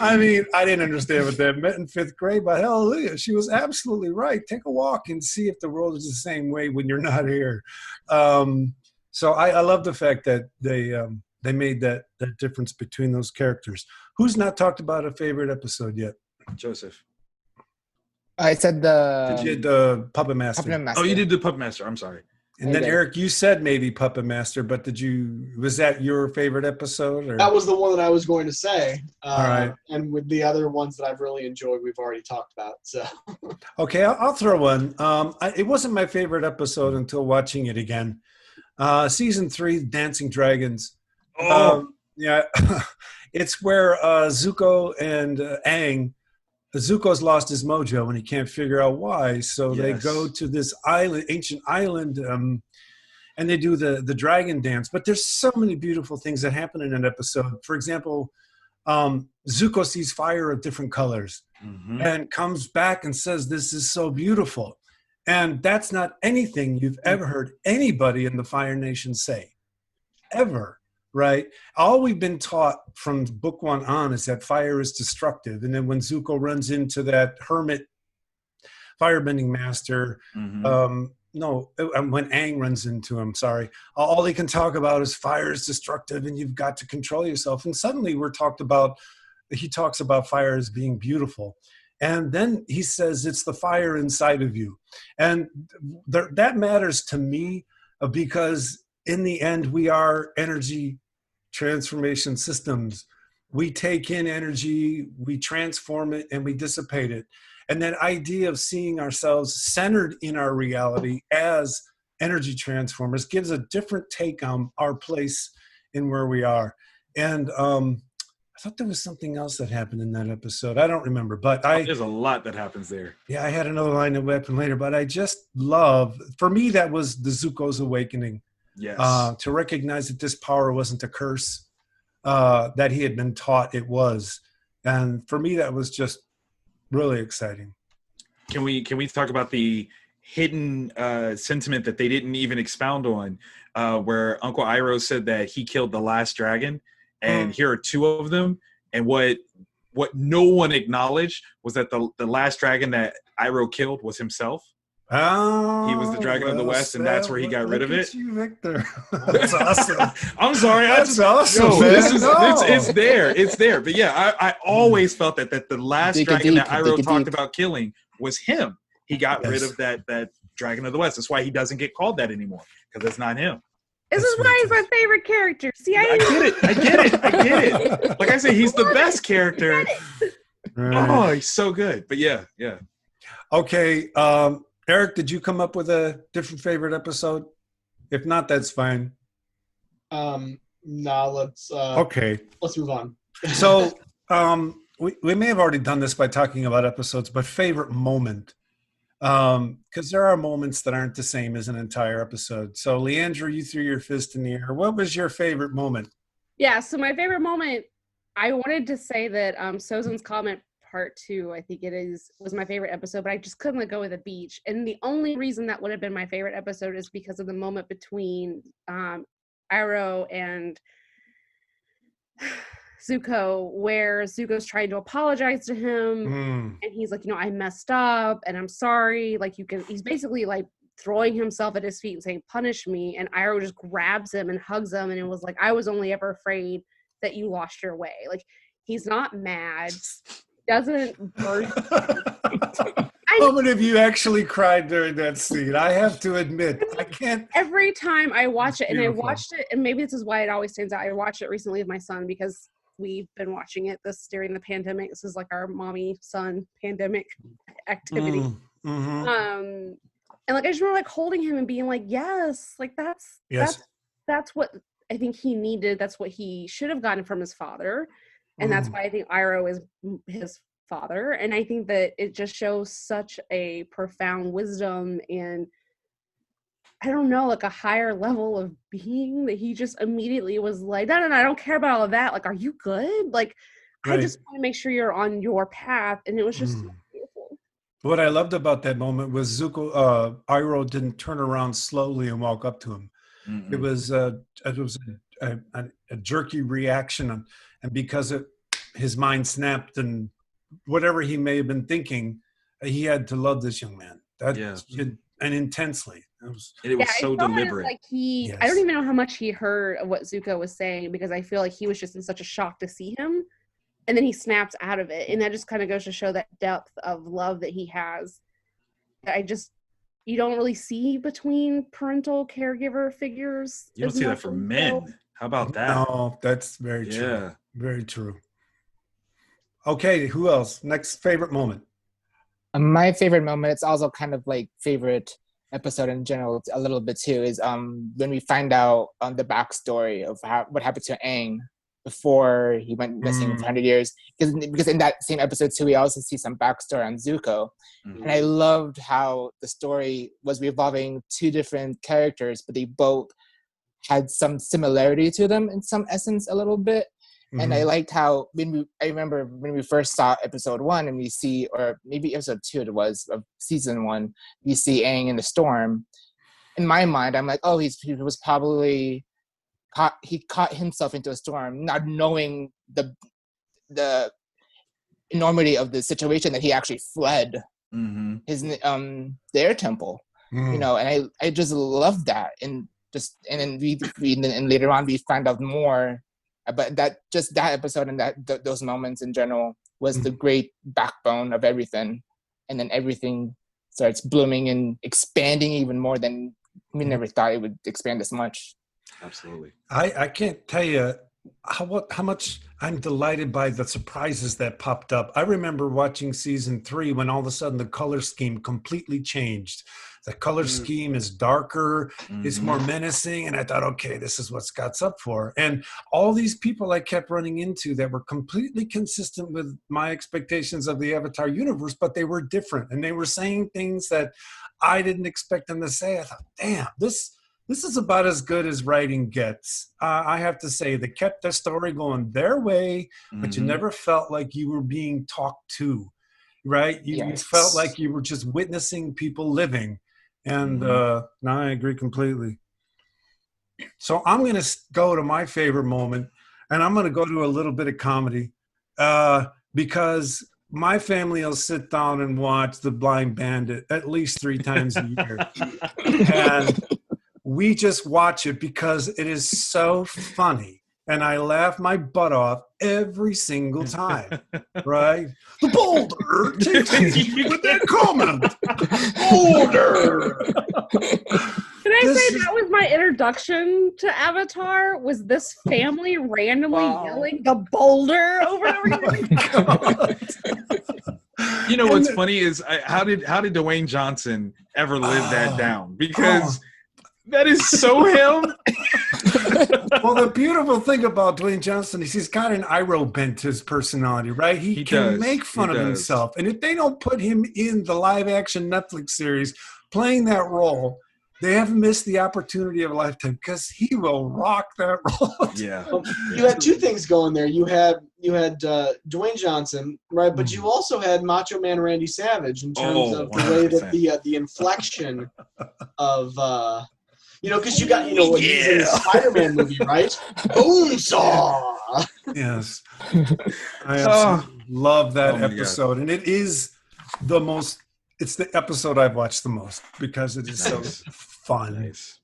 I mean, I didn't understand what that meant in 5th grade, but hallelujah, she was absolutely right. Take a walk and see if the world is the same way when you're not here. So I love the fact that they made that difference between those characters. Who's not talked about a favorite episode yet? Joseph. I said the Puppet Master. Oh, you did the Puppet Master. I'm sorry. And then Eric, you said maybe Puppet Master, but was that your favorite episode? Or? That was the one that I was going to say. All right. And with the other ones that I've really enjoyed, we've already talked about. So. Okay, I'll throw one. It wasn't my favorite episode until watching it again. Season 3, Dancing Dragons. Yeah, it's where Zuko and Aang. Zuko's lost his mojo and he can't figure out why. So they go to this island, ancient island, and they do the dragon dance. But there's so many beautiful things that happen in an episode. For example, Zuko sees fire of different colors and comes back and says, "This is so beautiful." And that's not anything you've ever heard anybody in the Fire Nation say, ever. Right? All we've been taught from book 1 on is that fire is destructive. And then when Zuko runs into that hermit firebending master, when Aang runs into him, all he can talk about is fire is destructive and you've got to control yourself. And suddenly he talks about fire as being beautiful. And then he says it's the fire inside of you. And that matters to me because in the end, we are energy transformation systems. We take in energy, we transform it, and we dissipate it. And that idea of seeing ourselves centered in our reality as energy transformers gives a different take on our place in where we are. And I thought there was something else that happened in that episode. I don't remember, but there's a lot that happens there. Yeah, I had another line of weapon later, but I just love, for me, that was the Zuko's awakening. Yes. To recognize that this power wasn't a curse, that he had been taught it was. And for me, that was just really exciting. Can we talk about the hidden sentiment that they didn't even expound on, where Uncle Iroh said that he killed the last dragon, and here are 2 of them. And what no one acknowledged was that the last dragon that Iroh killed was himself. Oh, he was the Dragon of the West, and that's where he got rid of it. You, Victor. That's awesome. I'm sorry. That's awesome. It's there. But yeah, I always felt that the last dragon that Iroh talked about killing was him. He got rid of that Dragon of the West. That's why he doesn't get called that anymore, because it's not him. This is why he's my favorite character. See, I get it. Like I say, he's the best character. Right. Oh, he's so good. But yeah. Okay. Eric, did you come up with a different favorite episode? If not, that's fine. No, let's move on. So we may have already done this by talking about episodes, but favorite moment. Because there are moments that aren't the same as an entire episode. So Leandra, you threw your fist in the air. What was your favorite moment? Yeah, so my favorite moment, I wanted to say that Sozan's comment part 2, I think was my favorite episode, but I just couldn't let go of the beach. And the only reason that would have been my favorite episode is because of the moment between Iroh and Zuko, where Zuko's trying to apologize to him, and he's like, I messed up, and I'm sorry. Like, he's basically like throwing himself at his feet and saying, "Punish me." And Iroh just grabs him and hugs him, and it was like, "I was only ever afraid that you lost your way." Like, he's not mad, doesn't burst. How many of you actually cried during that scene? I have to admit, I can't. Every time I watch it, and I watched it, and maybe this is why it always stands out. I watched it recently with my son because we've been watching it during the pandemic. This is like our mommy son pandemic activity. And like I just remember like holding him and being like, yes, like that's what I think he needed. That's what he should have gotten from his father, and that's why I think Iroh is his father. And I think that it just shows such a profound wisdom and, I don't know, like a higher level of being, that he just immediately was like, no, I don't care about all of that. Like, are you good? Like, I just want to make sure you're on your path. And it was just so beautiful. What I loved about that moment was Iroh didn't turn around slowly and walk up to him. It was a jerky reaction, and because his mind snapped, and whatever he may have been thinking, he had to love this young man. And intensely. It was so deliberate. Like I don't even know how much he heard of what Zuko was saying, because I feel like he was just in such a shock to see him, and then he snaps out of it, and that just kind of goes to show that depth of love that he has. You don't really see between parental caregiver figures. You don't see that for men. How about that? No, that's very true. Yeah. Very true. Okay, who else? Next favorite moment. My favorite moment, it's also kind of like favorite episode in general a little bit too, is when we find out the backstory of what happened to Aang before he went missing for 100 years. Because in that same episode too, we also see some backstory on Zuko. And I loved how the story was revolving two different characters, but they both had some similarity to them in some essence a little bit. And I liked how I remember when we first saw episode 1, and we see, or maybe episode 2 it was, of season 1, we see Aang in the storm. In my mind, I'm like, oh, he was probably caught himself into a storm, not knowing the enormity of the situation, that he actually fled his the air temple. And I just love that. And then and later on we find out more. But that episode and those moments in general was the great backbone of everything, and then everything starts blooming and expanding even more than we never thought it would expand this much. Absolutely. I can't tell you how much I'm delighted by the surprises that popped up. I remember watching season 3 when all of a sudden the color scheme completely changed. The color scheme is darker, it's more menacing, and I thought, okay, this is what Scott's up for. And all these people I kept running into that were completely consistent with my expectations of the Avatar universe, but they were different, and they were saying things that I didn't expect them to say. I thought, damn, this is about as good as writing gets. I have to say, they kept the story going their way, but you never felt like you were being talked to, right? You felt like you were just witnessing people living. And no, I agree completely. So I'm going to go to my favorite moment, and I'm going to go to a little bit of comedy because my family will sit down and watch The Blind Bandit at least 3 times a year. And we just watch it because it is so funny. And I laugh my butt off every single time, right? The Boulder takes me with that comment. Boulder! Can I say that was my introduction to Avatar? Was this family randomly yelling the Boulder over and over again? You know what's funny is how did Dwayne Johnson ever live that down? Because that is so him. Well, the beautiful thing about Dwayne Johnson is he's got an Iroh bent to his personality, right? He can make fun of himself. And if they don't put him in the live-action Netflix series playing that role, they have missed the opportunity of a lifetime, because he will rock that role. Yeah. You had 2 things going there. You had Dwayne Johnson, right? But you also had Macho Man Randy Savage in terms of the way that the inflection of Because you got, he's in a Spider-Man movie, right? Bonesaw! Yes. I absolutely love that my God. episode. And it is it's the episode I've watched the most because it is so fun. Nice.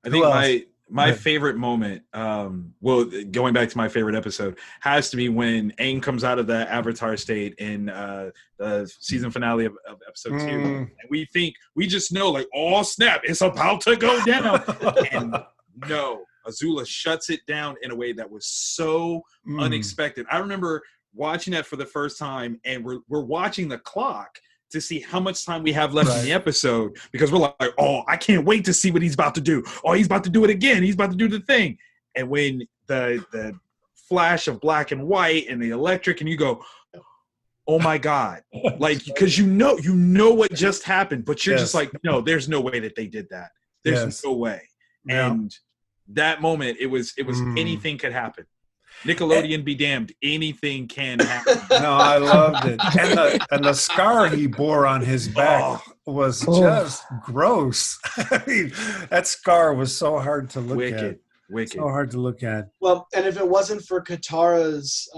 I think my favorite moment, going back to my favorite episode, has to be when Aang comes out of the Avatar state in the season finale of episode 2. And we just know, like, oh snap, it's about to go down. And no, Azula shuts it down in a way that was so unexpected. I remember watching that for the first time, and we're watching the clock to see how much time we have left in the episode, because we're like, oh, I can't wait to see what he's about to do. Oh, he's about to do it again. He's about to do the thing. And when the flash of black and white and the electric, and you go, oh my God. Like, because you know what just happened, but you're just like, no, there's no way that they did that. There's no way. Yeah. And that moment, it was anything could happen. Nickelodeon be damned. Anything can happen. No, I loved it. And the scar he bore on his back was just gross. I mean, that scar was so hard to look at. Wicked. So hard to look at. Well, and if it wasn't for Katara's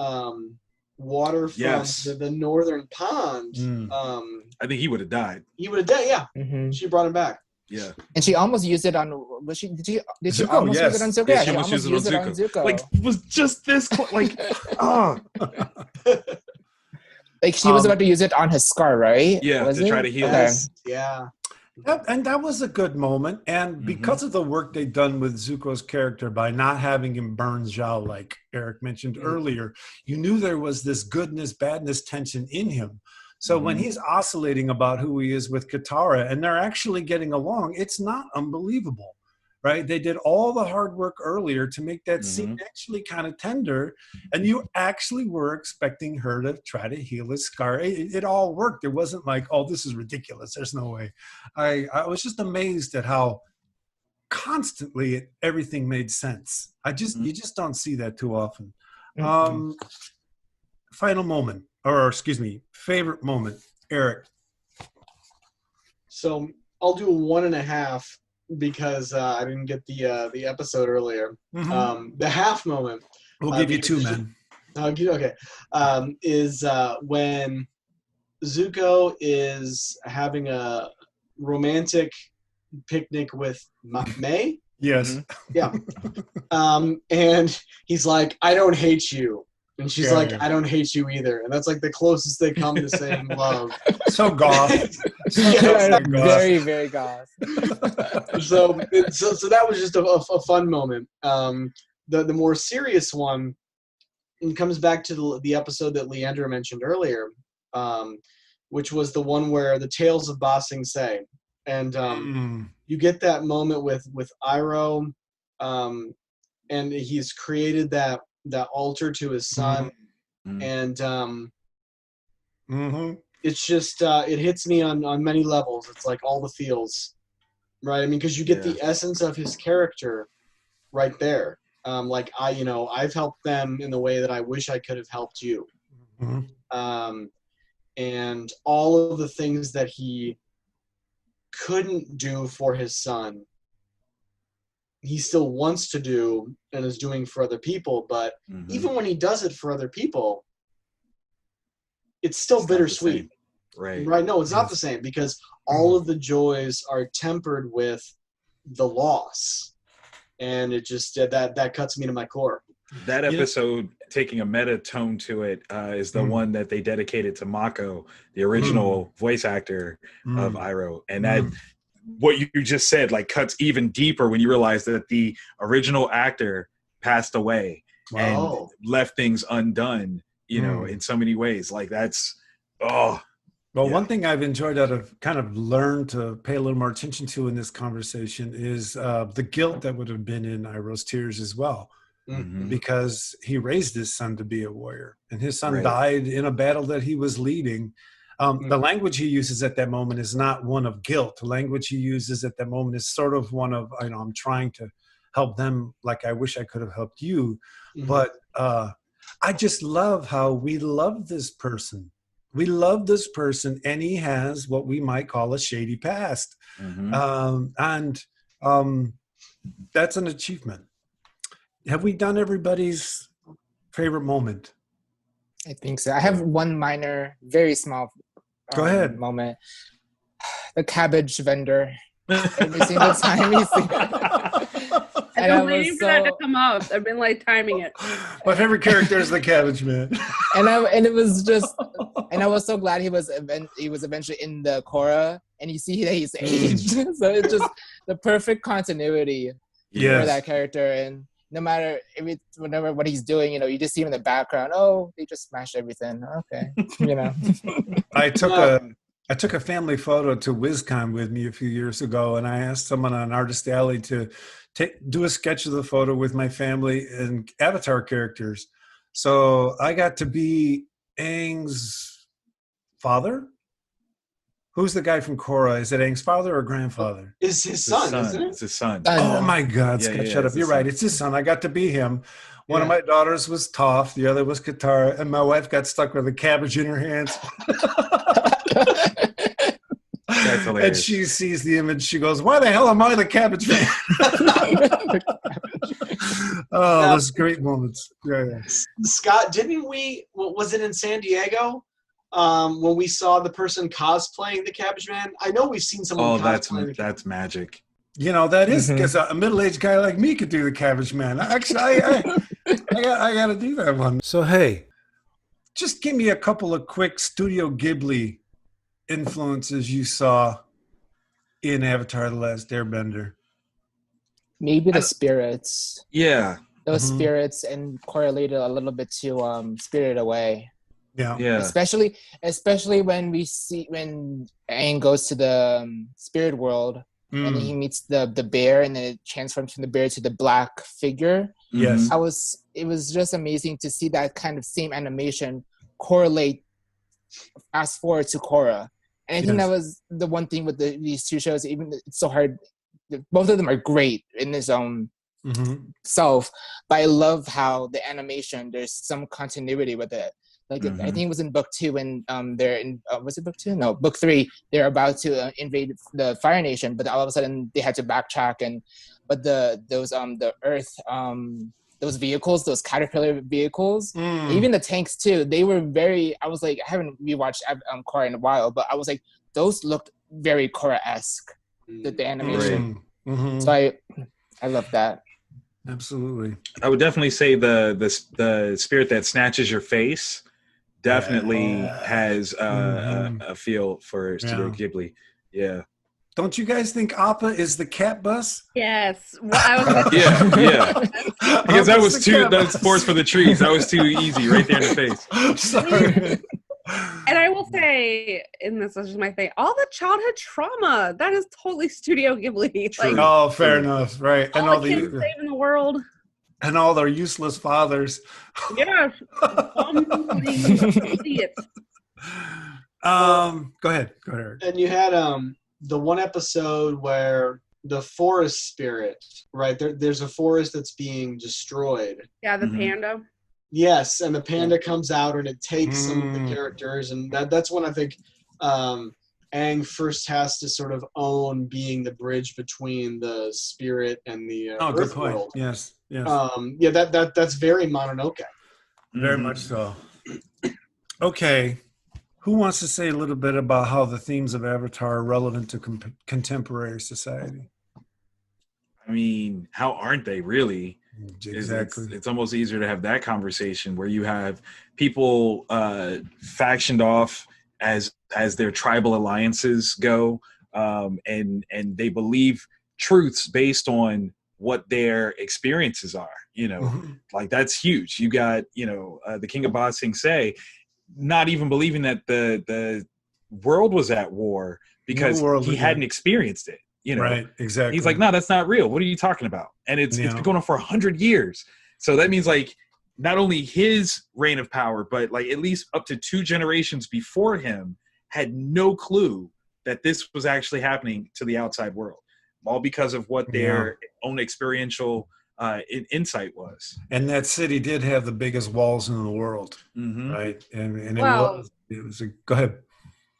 water from the northern pond, I think he would have died. He would have died, yeah. Mm-hmm. She brought him back. Yeah. And she almost used it on. Did she almost use it on Zuko? Yeah, she almost used it on Zuko. Like, it was just this like, like she was about to use it on his scar, right? Yeah, to try to heal. Yes. Yeah. And that was a good moment. And because of the work they'd done with Zuko's character by not having him burn Zhao, like Eric mentioned earlier, you knew there was this goodness, badness tension in him. So when he's oscillating about who he is with Katara and they're actually getting along, it's not unbelievable, right? They did all the hard work earlier to make that scene actually kind of tender, and you actually were expecting her to try to heal his scar. It all worked. It wasn't like, oh, this is ridiculous. There's no way. I was just amazed at how constantly everything made sense. You just don't see that too often. Final moment. Or excuse me, favorite moment, Eric. So I'll do a 1.5 because I didn't get the episode earlier. The half moment. We'll give you 2, man. Okay. Is when Zuko is having a romantic picnic with May. Yes. Yeah. And he's like, I don't hate you. And she's like, I don't hate you either. And that's like the closest they come to saying love. So goth. Very, very goth. So that was just a fun moment. The more serious one, it comes back to the episode that Leandra mentioned earlier, which was the one where the Tales of Ba Sing Se. And you get that moment with Iroh, and he's created that altar to his son, and it's just it hits me on many levels. It's like all the feels, right? I mean, because you get the essence of his character right there. Like I've helped them in the way that I wish I could have helped you, and all of the things that he couldn't do for his son, he still wants to do and is doing for other people. But even when he does it for other people, it's still bittersweet. Right. No, it's not the same, because all of the joys are tempered with the loss. And it just, that cuts me to my core. That episode, taking a meta tone to it, is the one that they dedicated to Mako, the original voice actor of Iroh. And that, what you just said, like, cuts even deeper when you realize that the original actor passed away and left things undone, in so many ways. Like, that's, one thing I've enjoyed kind of learned to pay a little more attention to in this conversation is the guilt that would have been in Iroh's tears as well. Because he raised his son to be a warrior, and his son died in a battle that he was leading. The language he uses at that moment is not one of guilt. The language he uses at that moment is sort of one of, I'm trying to help them like I wish I could have helped you. But I just love how we love this person. We love this person, and he has what we might call a shady past. And That's an achievement. Have we done everybody's favorite moment? I think so. I have one minor, very small Go ahead. moment. The cabbage vendor. Every single time you see I've been waiting for that to come up. I've been like timing it. My favorite character is the Cabbage Man. and it was just, and I was so glad he was eventually in the Korra, and you see that he's aged. So it's just the perfect continuity for that character. And no matter whenever what he's doing, you just see him in the background. Oh, they just smashed everything. Okay, I took a family photo to WizCon with me a few years ago, and I asked someone on Artist Alley to do a sketch of the photo with my family and Avatar characters. So I got to be Aang's father. Who's the guy from Korra? Is it Aang's father or grandfather? It's his son, isn't it? It's his son. Oh my God, Scott, shut up. You're right. It's his son. I got to be him. One of my daughters was Toph. The other was Katara. And my wife got stuck with a cabbage in her hands. That's hilarious. And she sees the image. She goes, "Why the hell am I the Cabbage Man?" Oh, those great moments. Yeah. Scott, didn't we? Was it in San Diego when we saw the person cosplaying the Cabbage Man? I know we've seen someone. Oh, that's magic. That is because a middle-aged guy like me could do the Cabbage Man. Actually, I got to do that one. So hey, just give me a couple of quick Studio Ghibli influences you saw in Avatar: The Last Airbender. Maybe the spirits. Yeah. Those spirits, and correlated a little bit to Spirited Away. Yeah. Especially when Aang goes to the spirit world and then he meets the bear, and then it transforms from the bear to the black figure. Yes. It was just amazing to see that kind of same animation correlate fast forward to Korra. And I think that was the one thing with these two shows, even it's so hard. Both of them are great in his own self, but I love how the animation, there's some continuity with it. Like I think it was in book 2 when they're in was it book 2? No, book 3. They're about to invade the Fire Nation, but all of a sudden they had to backtrack. But the Earth those vehicles, those caterpillar vehicles, even the tanks too, they were very. I was like, I haven't rewatched Korra in a while, but I was like, those looked very Korra-esque. The animation. So I love that. Absolutely. I would definitely say the spirit that snatches your face definitely has a feel for Studio Ghibli. Yeah. Don't you guys think Appa is the cat bus? Yes. Well, yeah. Because that's Forest for the Trees. That was too easy right there in the face. Sorry. And I will say, and this is just my thing, all the childhood trauma, that is totally Studio Ghibli. Like, fair enough. Right. And all the kids saving the world. And all their useless fathers. Yeah. Idiots. Go ahead. Eric. And you had the one episode where the forest spirit, right? There's a forest that's being destroyed. Yeah, the panda. Yes, and the panda comes out and it takes some of the characters, and that's when I think Aang first has to sort of own being the bridge between the spirit and the Earth good point. world. Yes. That's very Mononoke. Very much so. Okay, who wants to say a little bit about how the themes of Avatar are relevant to contemporary society? I mean, how aren't they really? Exactly. It's almost easier to have that conversation where you have people factioned off as their tribal alliances go, and they believe truths based on what their experiences are. Like that's huge. You got the King of Ba Sing Se not even believing that the world was at war because he hadn't experienced it. Right, exactly. He's like, no, that's not real. What are you talking about? And it's been going on for 100 years. So that means like not only his reign of power, but like at least up to 2 generations before him had no clue that this was actually happening to the outside world, all because of what their own experiential insight was. And that city did have the biggest walls in the world, right? And it was go ahead.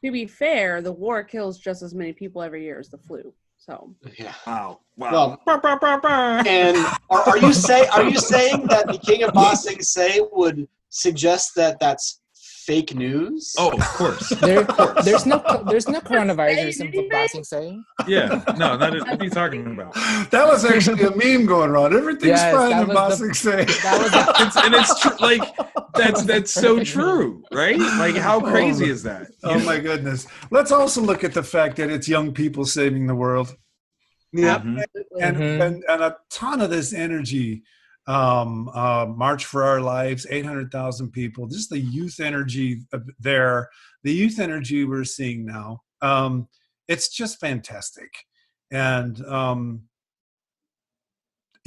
To be fair, the war kills just as many people every year as the flu. So Yeah. Wow. Well, Bah, bah, bah, bah. and are you saying that the King of Ba Sing Se would suggest that that's fake news? Oh, of course. There's no coronavirus in Boxing Say. Yeah. No, what are you talking about? That was actually a meme going around. Everything's Yes, fine that in was the- Bossing Say. That was And it's true. Like that's so true, right? Like how crazy is that? Oh my goodness. Let's also look at the fact that it's young people saving the world. Yeah. Mhm. And a ton of this energy. March for Our Lives, 800,000 people. Just the youth energy there, the youth energy we're seeing now. It's just fantastic. And,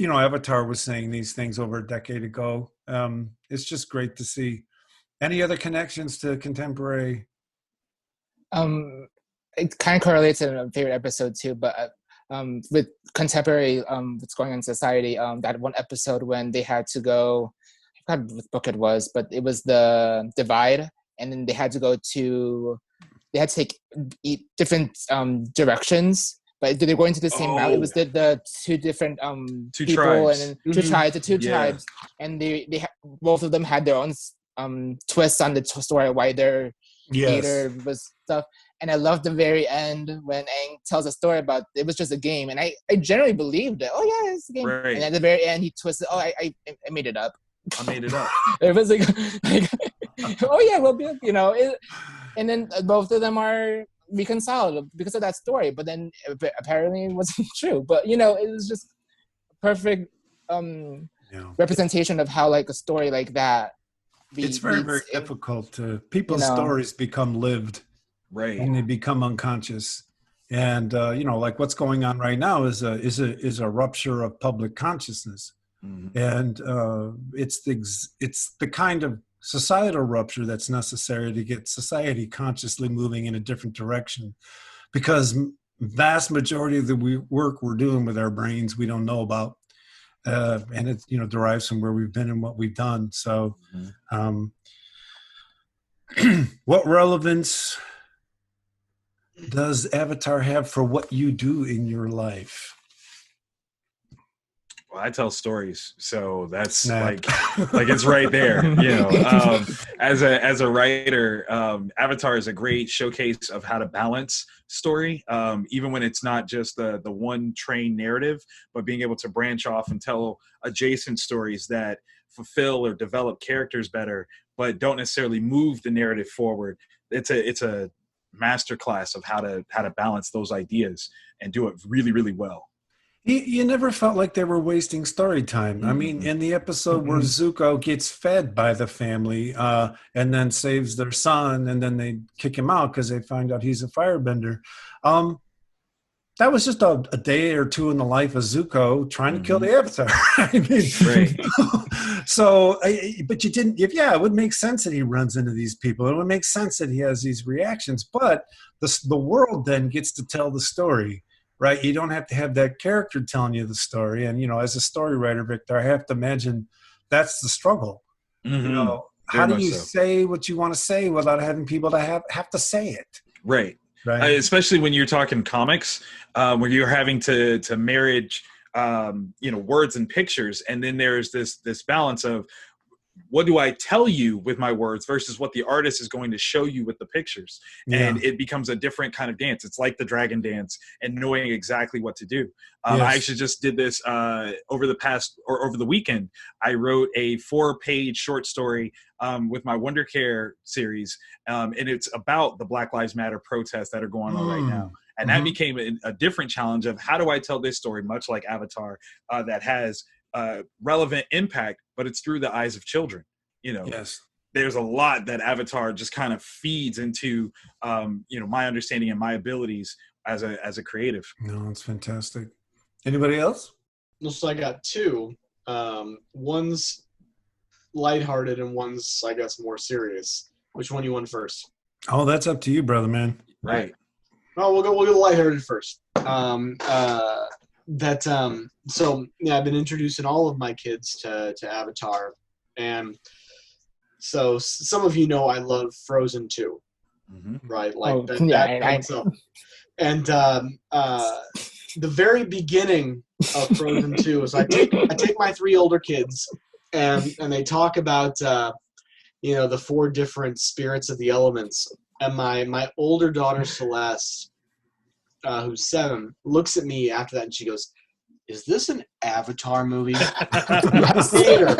Avatar was saying these things over a decade ago. It's just great to see. Any other connections to contemporary? It kind of correlates to a favorite episode too, but with contemporary what's going on in society, that one episode when they had to go, I forgot what book it was, but it was the divide, and then they had to take different directions, but they were going to the same route. It was the two different Two people tribes. and then two Yeah. tribes, and both of them had their own twists on the story why they're theater was stuff. And I love the very end when Aang tells a story about it was just a game, and I generally believed it. Oh yeah, it's a game. Right. And at the very end, he twisted. Oh, I made it up. I made it up. It was like oh yeah, well, and then both of them are reconciled because of that story. But then apparently it wasn't true. But it was just a perfect representation of how like a story like that. It's very, very difficult to people's stories become lived. Right. And they become unconscious. And like what's going on right now is a rupture of public consciousness. Mm-hmm. And it's the kind of societal rupture that's necessary to get society consciously moving in a different direction, because vast majority of the work we're doing with our brains we don't know about, and it derives from where we've been and what we've done. So what relevance does Avatar have for what you do in your life? Well, I tell stories, so that's like it's right there. As a writer, Avatar is a great showcase of how to balance story, even when it's not just the one train narrative, but being able to branch off and tell adjacent stories that fulfill or develop characters better, but don't necessarily move the narrative forward. It's a masterclass of how to balance those ideas and do it really, really well. You never felt like they were wasting story time. I mean, in the episode where Zuko gets fed by the family and then saves their son, and then they kick him out because they find out he's a firebender. That was just a day or two in the life of Zuko trying to kill the Avatar. I mean, Right. So, but you didn't. It would make sense that he runs into these people. It would make sense that he has these reactions. But the world then gets to tell the story, right? You don't have to have that character telling you the story. And as a story writer, Victor, I have to imagine that's the struggle. Mm-hmm. How do you say what you want to say without having people to have to say it? Right. Especially when you're talking comics, where you're having to marriage, words and pictures, and then there's this balance of what do I tell you with my words versus what the artist is going to show you with the pictures, and it becomes a different kind of dance. It's like the dragon dance and knowing exactly what to do. I actually just did this over the weekend. I wrote a 4-page short story with my Wonder Care series, and it's about the Black Lives Matter protests that are going on right now. And that became a different challenge of how do I tell this story, much like Avatar, that has relevant impact, but it's through the eyes of children. There's a lot that Avatar just kind of feeds into, my understanding and my abilities as a creative. No, it's fantastic. Anybody else? So I got two. One's lighthearted and one's, I guess, more serious. Which one you want first? Oh, that's up to you, brother man. Right. Well, we'll go the lighthearted first. So I've been introducing all of my kids to Avatar, and so some of I love Frozen 2, right? Like that comes up, and the very beginning of Frozen 2 is I take my 3 older kids and they talk about the 4 different spirits of the elements. And my older daughter Celeste, who's 7, looks at me after that and she goes, "Is this an Avatar movie?" Yes. Theater.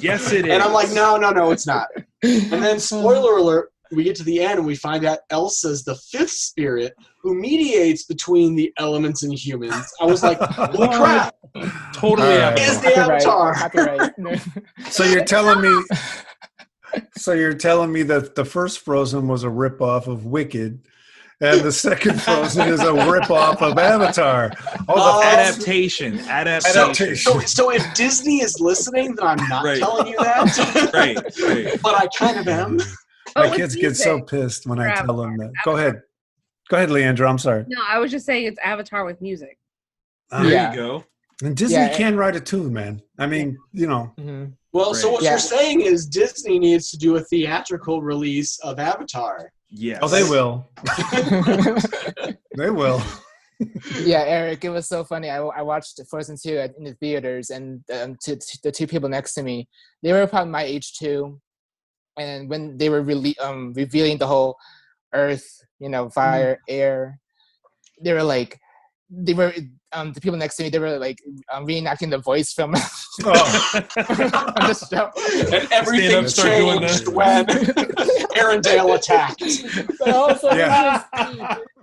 Yes, it is. And I'm like, no, it's not. And then, spoiler alert, we get to the end and we find out Elsa's the 5th spirit who mediates between the elements and humans. I was like, holy crap! Totally All right. Is the Avatar. Copyright. So you're telling me that the first Frozen was a ripoff of Wicked, and the second Frozen is a ripoff of Avatar. Adaptation. So if Disney is listening, then I'm not Right. telling you that. Right. But I kind of am. My with kids get so music. pissed when I For tell them Avatar. that. Go ahead, Leandra. I'm sorry. No, I was just saying it's Avatar with music. There Yeah. you go. And Disney Yeah. can write a tune, man. I mean, Mhm. Well, so Right. what Yeah. you're saying is Disney needs to do a theatrical release of Avatar. Yes. oh, they will. They will. Yeah, Eric, it was so funny. I watched Frozen 2 in the theaters, and the 2 people next to me, they were probably my age too. And when they were revealing the whole earth, fire, air, they were like, the people next to me, they were like reenacting the voice from Oh, on the show. And everything up, start doing changed that. when Arendelle attacked. But also, Yeah.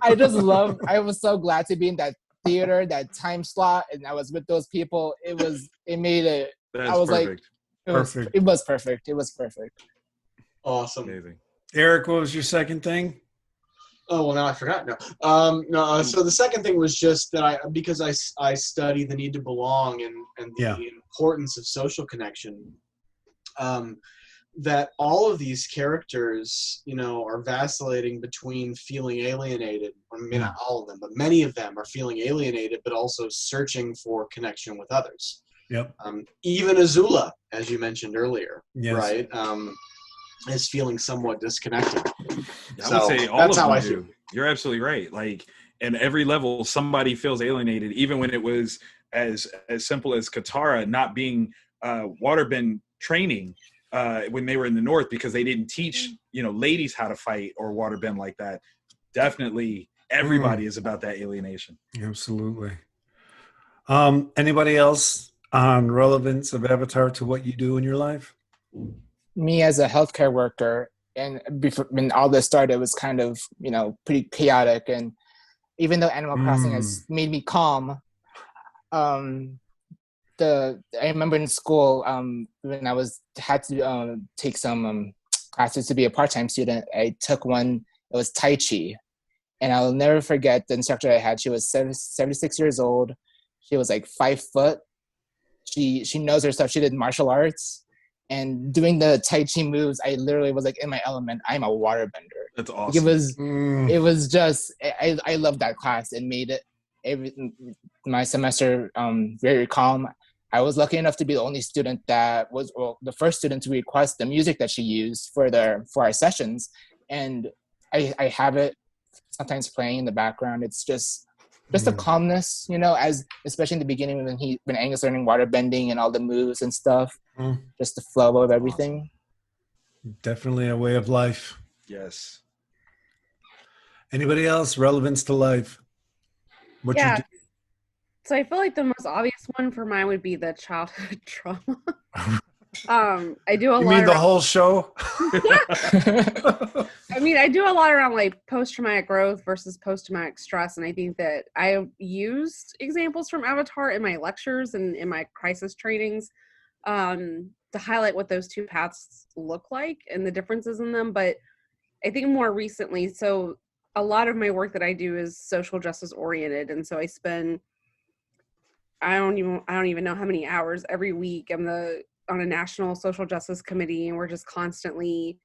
I was so glad to be in that theater, that time slot, and I was with those people. It made it. That's I was like, perfect. Perfect. It was perfect. It was perfect. Awesome. Amazing. Eric, what was your second thing? Oh, well, now I forgot. No. So the second thing was just that because I study the need to belong and the Yeah. importance of social connection, that all of these characters, are vacillating between feeling alienated. I mean, not all of them, but many of them are feeling alienated, but also searching for connection with others. Yep. Even Azula, as you mentioned earlier, Yes. right, is feeling somewhat disconnected. I would say all that's of how them I do. feel. You're absolutely right. Like, in every level, somebody feels alienated, even when it was as simple as Katara not being waterbend training when they were in the North because they didn't teach, ladies how to fight or waterbend like that. Definitely, everybody is about that alienation. Absolutely. Anybody else on relevance of Avatar to what you do in your life? Me as a healthcare worker, and when all this started, it was kind of pretty chaotic. And even though Animal Crossing has made me calm, I remember in school when I had to take some classes to be a part-time student. I took one. It was Tai Chi, and I'll never forget the instructor I had. She was 76 years old. She was like 5 foot. She knows her stuff. She did martial arts. And doing the Tai Chi moves, I literally was like in my element. I'm a waterbender. That's Like, awesome. it was just, I loved that class. It made my semester very calm. I was lucky enough to be the only student that was, the first student to request the music that she used for our sessions. And I have it sometimes playing in the background. It's just the calmness, especially in the beginning when Aang is learning water bending and all the moves and stuff, just the flow of everything. Definitely a way of life. Yes. Anybody else? Relevance to life? What you do? So I feel like the most obvious one for mine would be the childhood trauma. I do a lot. You mean the around, whole show? I mean, I do a lot around like post-traumatic growth versus post-traumatic stress, and I think that I used examples from Avatar in my lectures and in my crisis trainings to highlight what those two paths look like and the differences in them. But I think more recently, so a lot of my work that I do is social justice oriented, and so I spend I don't even know how many hours every week. I'm on a national social justice committee, and we're just constantly,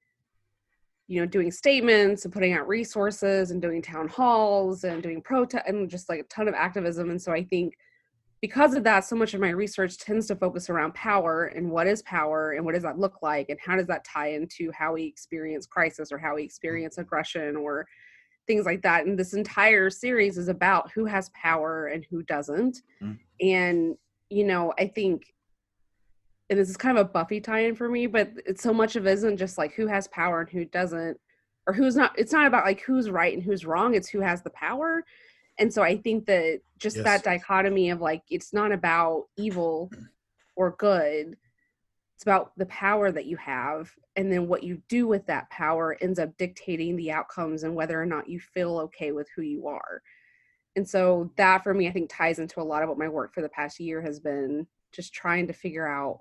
doing statements and putting out resources and doing town halls and doing protest and just like a ton of activism. And so I think because of that, so much of my research tends to focus around power and what is power and what does that look like and how does that tie into how we experience crisis or how we experience aggression or things like that. And this entire series is about who has power and who doesn't. And, you know, I think, and this is kind of a Buffy tie-in for me, but it's so much of it isn't just like who has power and who doesn't, or who's not. It's not about like who's right and who's wrong. It's who has the power. And so I think that just that dichotomy of like, it's not about evil or good. It's about the power that you have. And then what you do with that power ends up dictating the outcomes and whether or not you feel okay with who you are. And so that for me, I think ties into a lot of what my work for the past year has been, just trying to figure out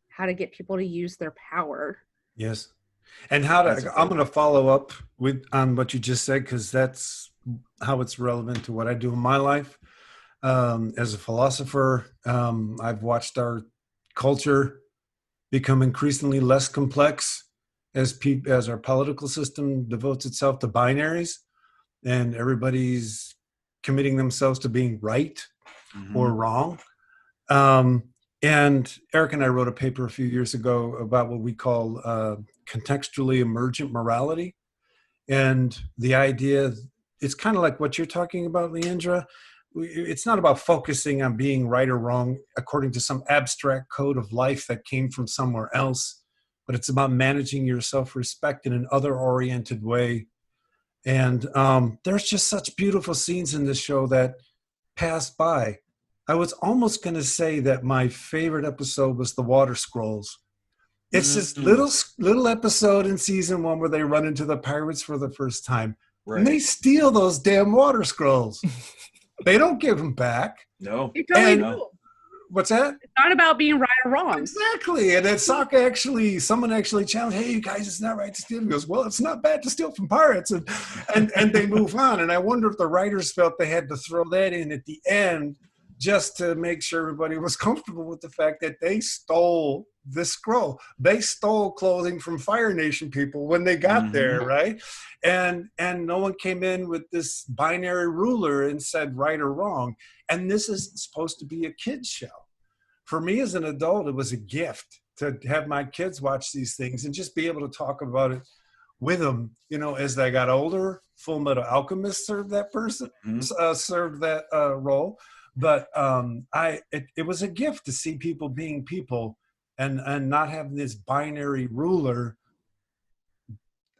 how to get people to use their power. Yes. And how to, I'm going to follow up on what you just said, because that's how it's relevant to what I do in my life. As a philosopher, I've watched our culture become increasingly less complex as our political system devotes itself to binaries, and everybody's committing themselves to being right or wrong. And Eric and I wrote a paper a few years ago about what we call contextually emergent morality. And the idea, it's kind of like what you're talking about, Leandra. It's not about focusing on being right or wrong according to some abstract code of life that came from somewhere else, but it's about managing your self-respect in an other-oriented way. And there's just such beautiful scenes in this show that pass by. I was almost going to say that my favorite episode was the Water Scrolls. It's this little episode in season 1 where they run into the pirates for the first time. Right. And they steal those damn Water Scrolls. They don't give them back. No. They totally do. What's that? It's not about being right or wrong. Exactly. And then Sokka someone actually challenged, hey, you guys, it's not right to steal. He goes, well, it's not bad to steal from pirates. And they move on. And I wonder if the writers felt they had to throw that in at the end just to make sure everybody was comfortable with the fact that they stole this scroll. They stole clothing from Fire Nation people when they got there, right? And no one came in with this binary ruler and said right or wrong. And this is supposed to be a kid's show. For me as an adult, it was a gift to have my kids watch these things and just be able to talk about it with them. You know, as they got older, Full Metal Alchemist served that role. But it was a gift to see people being people and not having this binary ruler.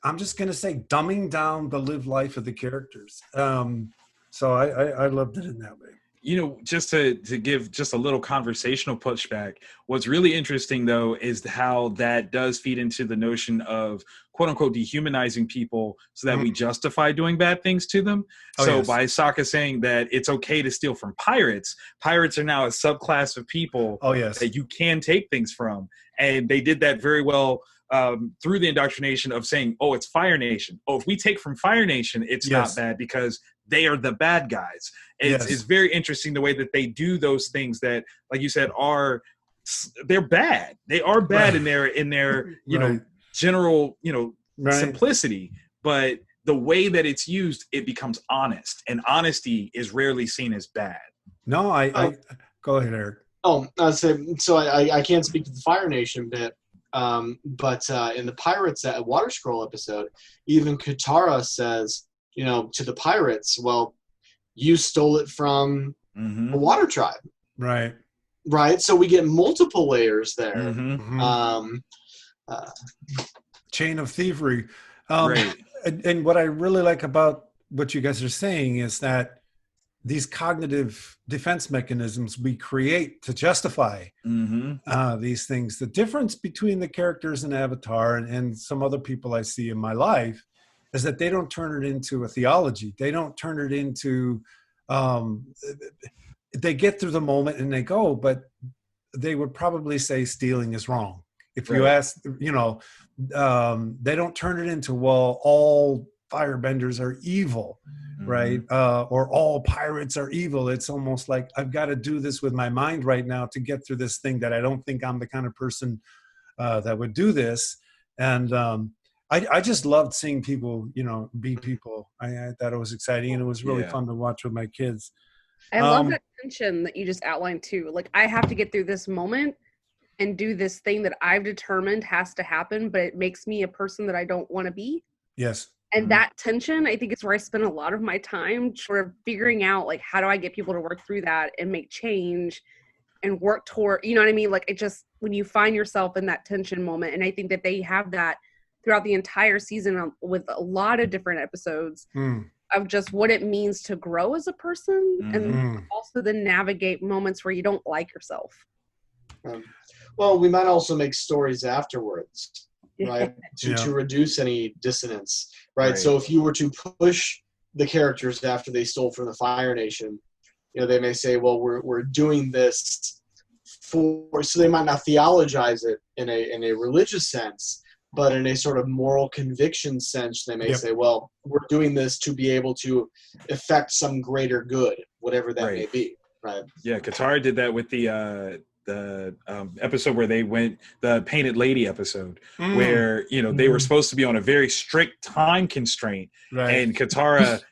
I'm just going to say dumbing down the lived life of the characters. So I loved it in that way. You know, just to give just a little conversational pushback, what's really interesting, though, is how that does feed into the notion of, quote unquote, dehumanizing people so that we justify doing bad things to them. By Sokka saying that it's okay to steal from pirates, pirates are now a subclass of people that you can take things from. And they did that very well through the indoctrination of saying, oh, it's Fire Nation. Oh, if we take from Fire Nation, it's not bad because they are the bad guys. It's very interesting the way that they do those things that, like you said, they're bad. They are bad in their you know, general, you know, simplicity. But the way that it's used, it becomes honest, and honesty is rarely seen as bad. No, I go ahead, Eric. Oh, I can't speak to the Fire Nation bit. But in the Pirates Water Scroll episode, even Katara says, you know, to the pirates, well, you stole it from the Water Tribe. Right. Right. So we get multiple layers there. Chain of thievery. And what I really like about what you guys are saying is that these cognitive defense mechanisms we create to justify these things. The difference between the characters in Avatar and some other people I see in my life is that they don't turn it into a theology. They don't turn it into, they get through the moment and they go, but they would probably say stealing is wrong. If you ask, you know, they don't turn it into, well, all firebenders are evil, right? Or all pirates are evil. It's almost like I've got to do this with my mind right now to get through this thing that I don't think I'm the kind of person that would do this. And I just loved seeing people, you know, be people. I thought it was exciting, and it was really fun to watch with my kids. I love that tension that you just outlined too. Like, I have to get through this moment and do this thing that I've determined has to happen, but it makes me a person that I don't want to be. Yes. And that tension, I think, is where I spend a lot of my time sort of figuring out, like, how do I get people to work through that and make change and work toward, you know what I mean? Like, it just, when you find yourself in that tension moment, and I think that they have that throughout the entire season with a lot of different episodes of just what it means to grow as a person and also then navigate moments where you don't like yourself. Well, we might also make stories afterwards, right? To reduce any dissonance, right? So if you were to push the characters after they stole from the Fire Nation, you know, they may say, well, we're doing this for, so they might not theologize it in a religious sense, but in a sort of moral conviction sense, they may say, well, we're doing this to be able to effect some greater good, whatever that may be, right? Yeah, Katara did that with the episode where they went, the Painted Lady episode, where, you know, they were supposed to be on a very strict time constraint, and Katara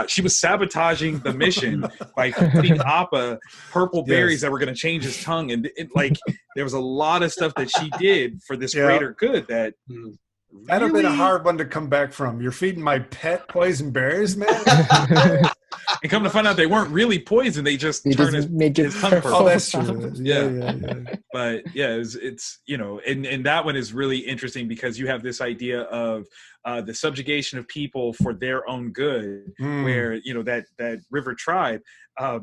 she was sabotaging the mission by feeding Appa purple berries that were going to change his tongue, and like there was a lot of stuff that she did for this greater good that that'd have been a hard one to come back from. You're feeding my pet poison berries, man. And come to find out they weren't really poison, they just turned his tongue purple. Oh, that's true. Yeah. But yeah, it's you know, and that one is really interesting because you have this idea of the subjugation of people for their own good, where, you know, that river tribe,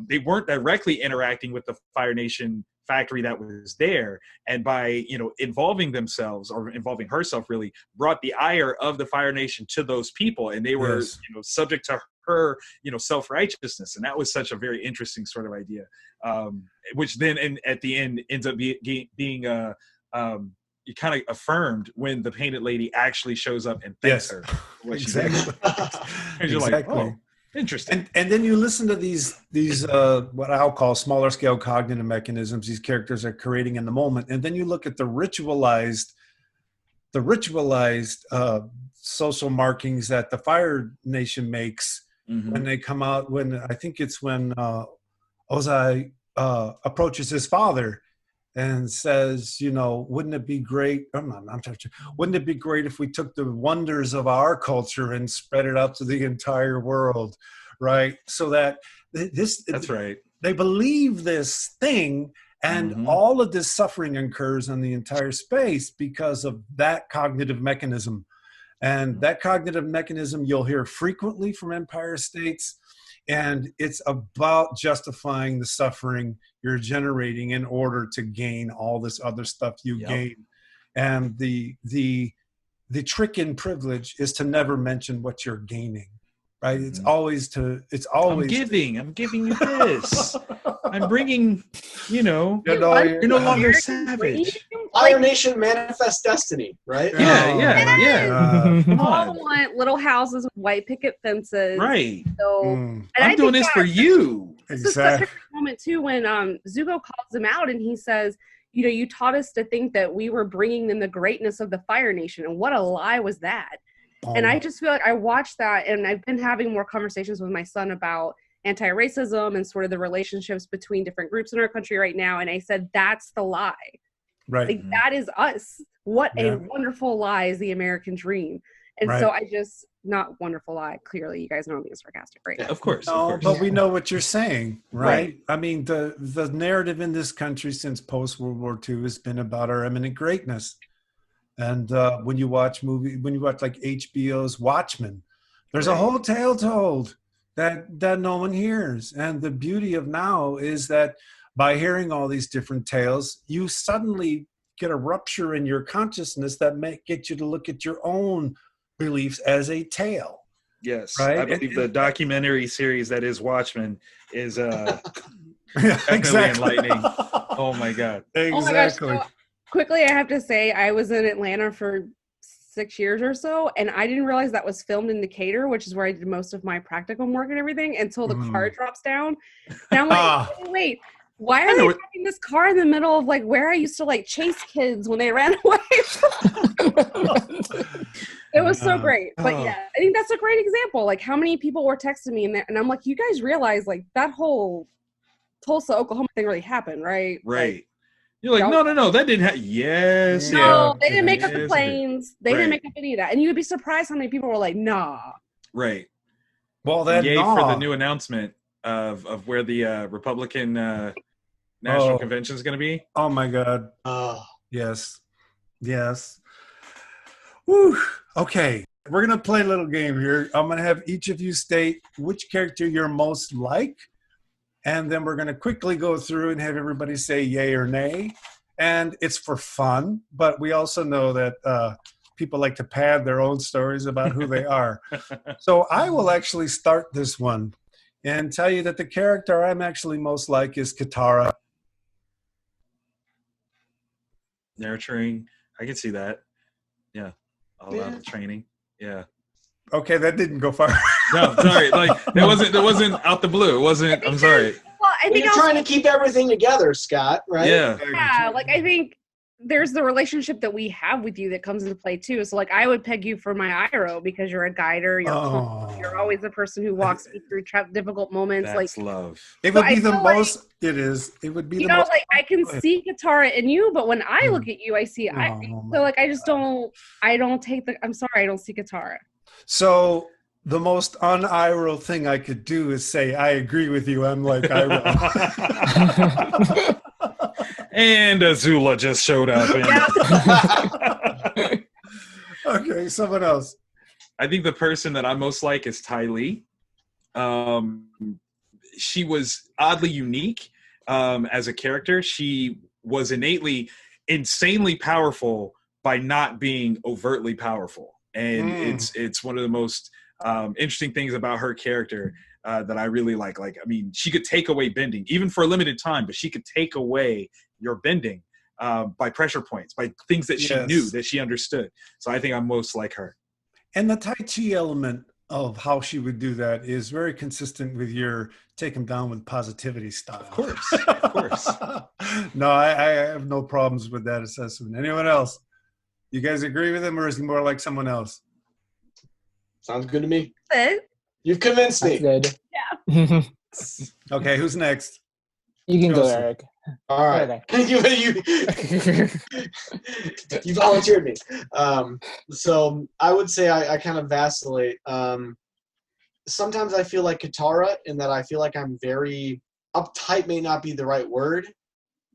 they weren't directly interacting with the Fire Nation factory that was there, and by, you know, involving themselves or involving herself, really brought the ire of the Fire Nation to those people, and they were you know, subject to her, you know, self-righteousness. And that was such a very interesting sort of idea, which then at the end ends up being you kind of affirmed when the Painted Lady actually shows up and thanks her for what she did. And you're like, oh, interesting. And then you listen to these what I'll call smaller scale cognitive mechanisms these characters are creating in the moment, and then you look at the ritualized social markings that the Fire Nation makes when they come out. When I think it's when Ozai approaches his father and says, you know, wouldn't it be great? Wouldn't it be great if we took the wonders of our culture and spread it out to the entire world, right? So that that's right. They believe this thing, and all of this suffering occurs in the entire space because of that cognitive mechanism. And that cognitive mechanism you'll hear frequently from Empire States. And it's about justifying the suffering you're generating in order to gain all this other stuff you gain. And the trick in privilege is to never mention what you're gaining, right? It's always I'm giving you this. I'm bringing, you know, you're no longer savage. Fire Nation manifest destiny, right? Yeah. We all want little houses with white picket fences. Right. So, I'm doing this for you. This is such a great moment too when Zuko calls him out and he says, you know, you taught us to think that we were bringing in the greatness of the Fire Nation, and what a lie was that. And I just feel like I watched that, and I've been having more conversations with my son about anti-racism and sort of the relationships between different groups in our country right now. And I said, that's the lie. Right. Like, that is us. What a wonderful lie is the American dream. And so I just, not wonderful lie. Clearly, you guys know I'm being sarcastic right now. Of course. But we know what you're saying, right? I mean, the narrative in this country since post-World War II has been about our eminent greatness. And when you watch like HBO's Watchmen, there's a whole tale told that no one hears. And the beauty of now is that by hearing all these different tales, you suddenly get a rupture in your consciousness that may get you to look at your own beliefs as a tale. Yes, right? I believe the documentary series that is Watchmen is exactly enlightening. Oh my God. Exactly. Oh my gosh, so quickly, I have to say, I was in Atlanta for 6 years or so, and I didn't realize that was filmed in Decatur, which is where I did most of my practicum work and everything, until the car drops down. And I'm like, wait, why are they driving this car in the middle of like where I used to like chase kids when they ran away? It was so great. But yeah, I think that's a great example. Like, how many people were texting me and I'm like, you guys realize like that whole Tulsa, Oklahoma thing really happened, right? Right. Like, You're like, no, that didn't happen. Yes, No, yeah. they didn't make up Yes, the it planes. They didn't make up any of that. And you'd be surprised how many people were like, nah. Right. Well, that Yay for the new announcement of where the Republican National Convention is going to be. Oh my God. Oh. Yes. Woo. Okay. We're going to play a little game here. I'm going to have each of you state which character you're most like. And then we're going to quickly go through and have everybody say yay or nay. And it's for fun, but we also know that people like to pad their own stories about who they are. So I will actually start this one and tell you that the character I'm actually most like is Katara. Nurturing. I can see that. Yeah. All about the training. Yeah. Okay, that didn't go far. No, sorry. Like that wasn't out the blue. It wasn't. I'm sorry. Well, I think You're trying to keep everything together, Scott, right? Yeah. like I think there's the relationship that we have with you that comes into play too. So like I would peg you for my Iroh because you're a guider. You're always the person who walks me through difficult moments. That's like love. It would be the most. It is. It would be the most. Like I can see Katara in you, but when I look at you, I see. So like I just don't. I don't take the. I'm sorry, I don't see Katara. So the most un-Iroh thing I could do is say, I agree with you. I'm like Iroh. And Azula just showed up. Okay, someone else. I think the person that I'm most like is Ty Lee. She was oddly unique as a character. She was innately insanely powerful by not being overtly powerful. And it's one of the most interesting things about her character that I really like. Like, I mean, she could take away bending, even for a limited time, but she could take away your bending by pressure points, by things that she knew, that she understood. So I think I'm most like her. And the Tai Chi element of how she would do that is very consistent with your take them down with positivity style. Of course. No, I have no problems with that assessment. Anyone else? You guys agree with him, or is he more like someone else? Sounds good to me. Good. You've convinced me. That's good. Yeah. Okay, who's next? You can Joseph. go, Eric. All right. You volunteered me. So I would say I kind of vacillate. Sometimes I feel like Katara in that I feel like I'm very uptight, may not be the right word,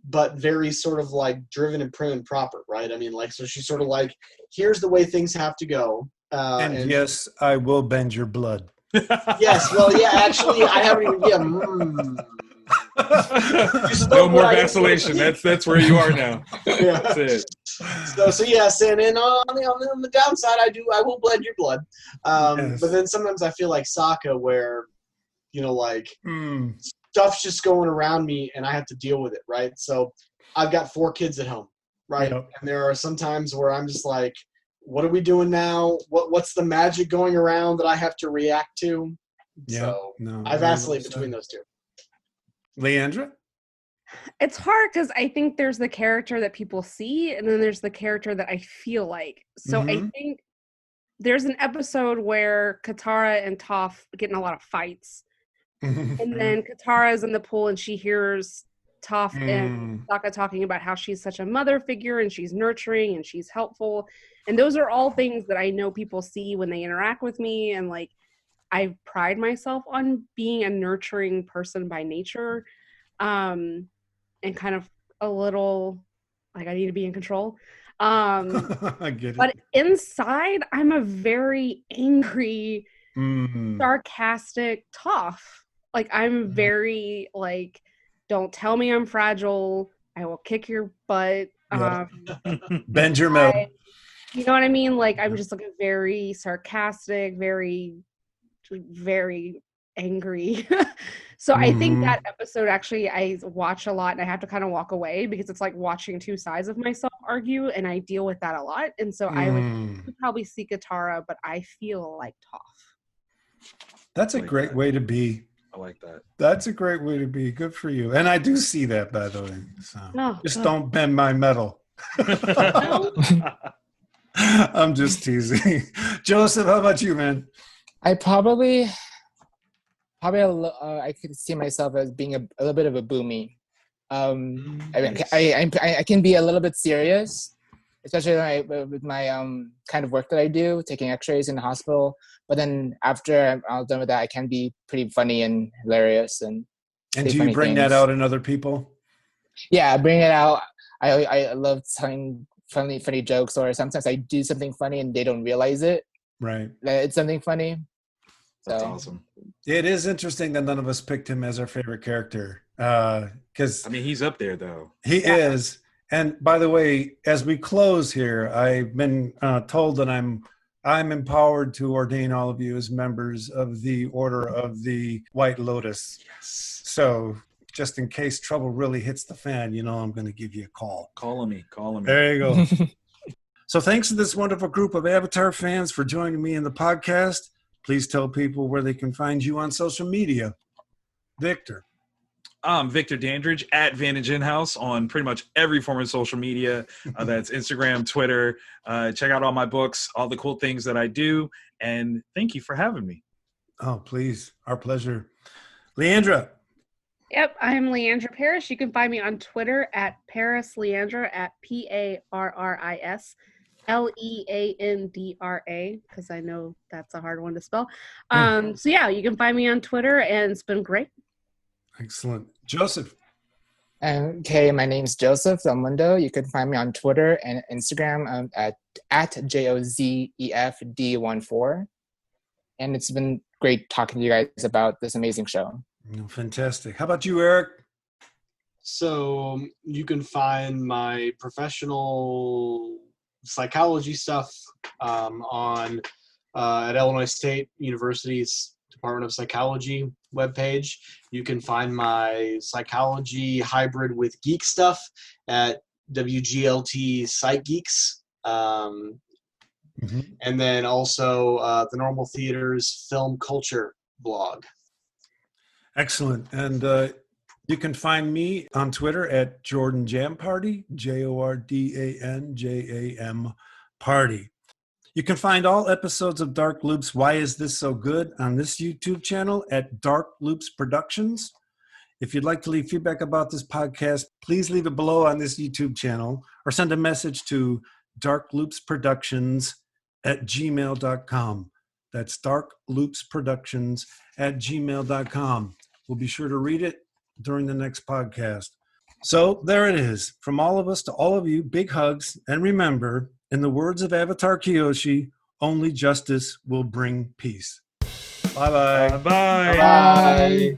but very sort of like driven and prim and proper, right? I mean, like, so she's sort of like, here's the way things have to go. And yes, I will bend your blood. Yes, well, yeah, actually, I haven't even, No more vacillation. That's where you are now. Yeah. That's it. So yes, and on the downside, I will blend your blood. Yes. But then sometimes I feel like Sokka, where, stuff's just going around me and I have to deal with it, right? So I've got 4 kids at home, right? Yep. And there are some times where I'm just like, what are we doing now? What's the magic going around that I have to react to? Yeah, So no, I vacillate between those two. Leandra? It's hard because I think there's the character that people see, and then there's the character that I feel like. So I think there's an episode where Katara and Toph get in a lot of fights. And then Katara's in the pool and she hears Toph and Sokka talking about how she's such a mother figure and she's nurturing and she's helpful. And those are all things that I know people see when they interact with me. And like, I pride myself on being a nurturing person by nature, and kind of a little like I need to be in control. I get it. But inside, I'm a very angry, sarcastic Toph. Like, I'm very like, don't tell me I'm fragile. I will kick your butt. Yeah. Bend your milk. You know what I mean? Like, I'm just like a very sarcastic, very, very angry. So I think that episode actually I watch a lot and I have to kind of walk away because it's like watching 2 sides of myself argue, and I deal with that a lot. And so I would probably see Katara, but I feel like Toph. That's a great way to be. I like that. That's a great way to be. Good for you. And I do see that, by the way. So just don't bend my metal. I'm just teasing. Joseph, how about you, man? I I could see myself as being a little bit of a boomy. I can be a little bit serious, especially with my kind of work that I do, taking X-rays in the hospital. But then after I'm all done with that, I can be pretty funny and hilarious and And say do you funny bring things. that out in other people? Yeah, bring it out. I love telling funny jokes, or sometimes I do something funny and they don't realize it. Right. That it's something funny. That's So awesome. It is interesting that none of us picked him as our favorite character. Because I mean, he's up there though. he is. And by the way, as we close here, I've been told that I'm empowered to ordain all of you as members of the Order of the White Lotus. Yes. So just in case trouble really hits the fan, I'm going to give you a call. Calling me. There you go. So thanks to this wonderful group of Avatar fans for joining me in the podcast. Please tell people where they can find you on social media. Victor. I'm Victor Dandridge at Vantage In-House on pretty much every form of social media. That's Instagram, Twitter. Check out all my books, all the cool things that I do. And thank you for having me. Oh, please. Our pleasure. Leandra. Yep, I'm Leandra Parris. You can find me on Twitter at Parris Leandra at PARRIS LEANDRA, because I know that's a hard one to spell. So yeah, you can find me on Twitter, and it's been great. Excellent. Joseph. Okay, my name's Jozef Del Mundo. You can find me on Twitter and Instagram at JOZEFD14. And it's been great talking to you guys about this amazing show. Fantastic. How about you, Eric? So you can find my professional psychology stuff on at Illinois State University's Department of Psychology webpage. You can find my psychology hybrid with geek stuff at WGLT Psych Geeks. And then also the Normal Theater's film culture blog. Excellent. And you can find me on Twitter at Jordan Jam Party, JORDANJAM Party. You can find all episodes of Dark Loops, Why Is This So Good, on this YouTube channel at Dark Loops Productions. If you'd like to leave feedback about this podcast, please leave it below on this YouTube channel or send a message to darkloopsproductions@gmail.com. That's darkloopsproductions@gmail.com. We'll be sure to read it during the next podcast. So there it is. From all of us to all of you, big hugs. And remember, in the words of Avatar Kyoshi, only justice will bring peace. Bye-bye. Bye-bye. Bye.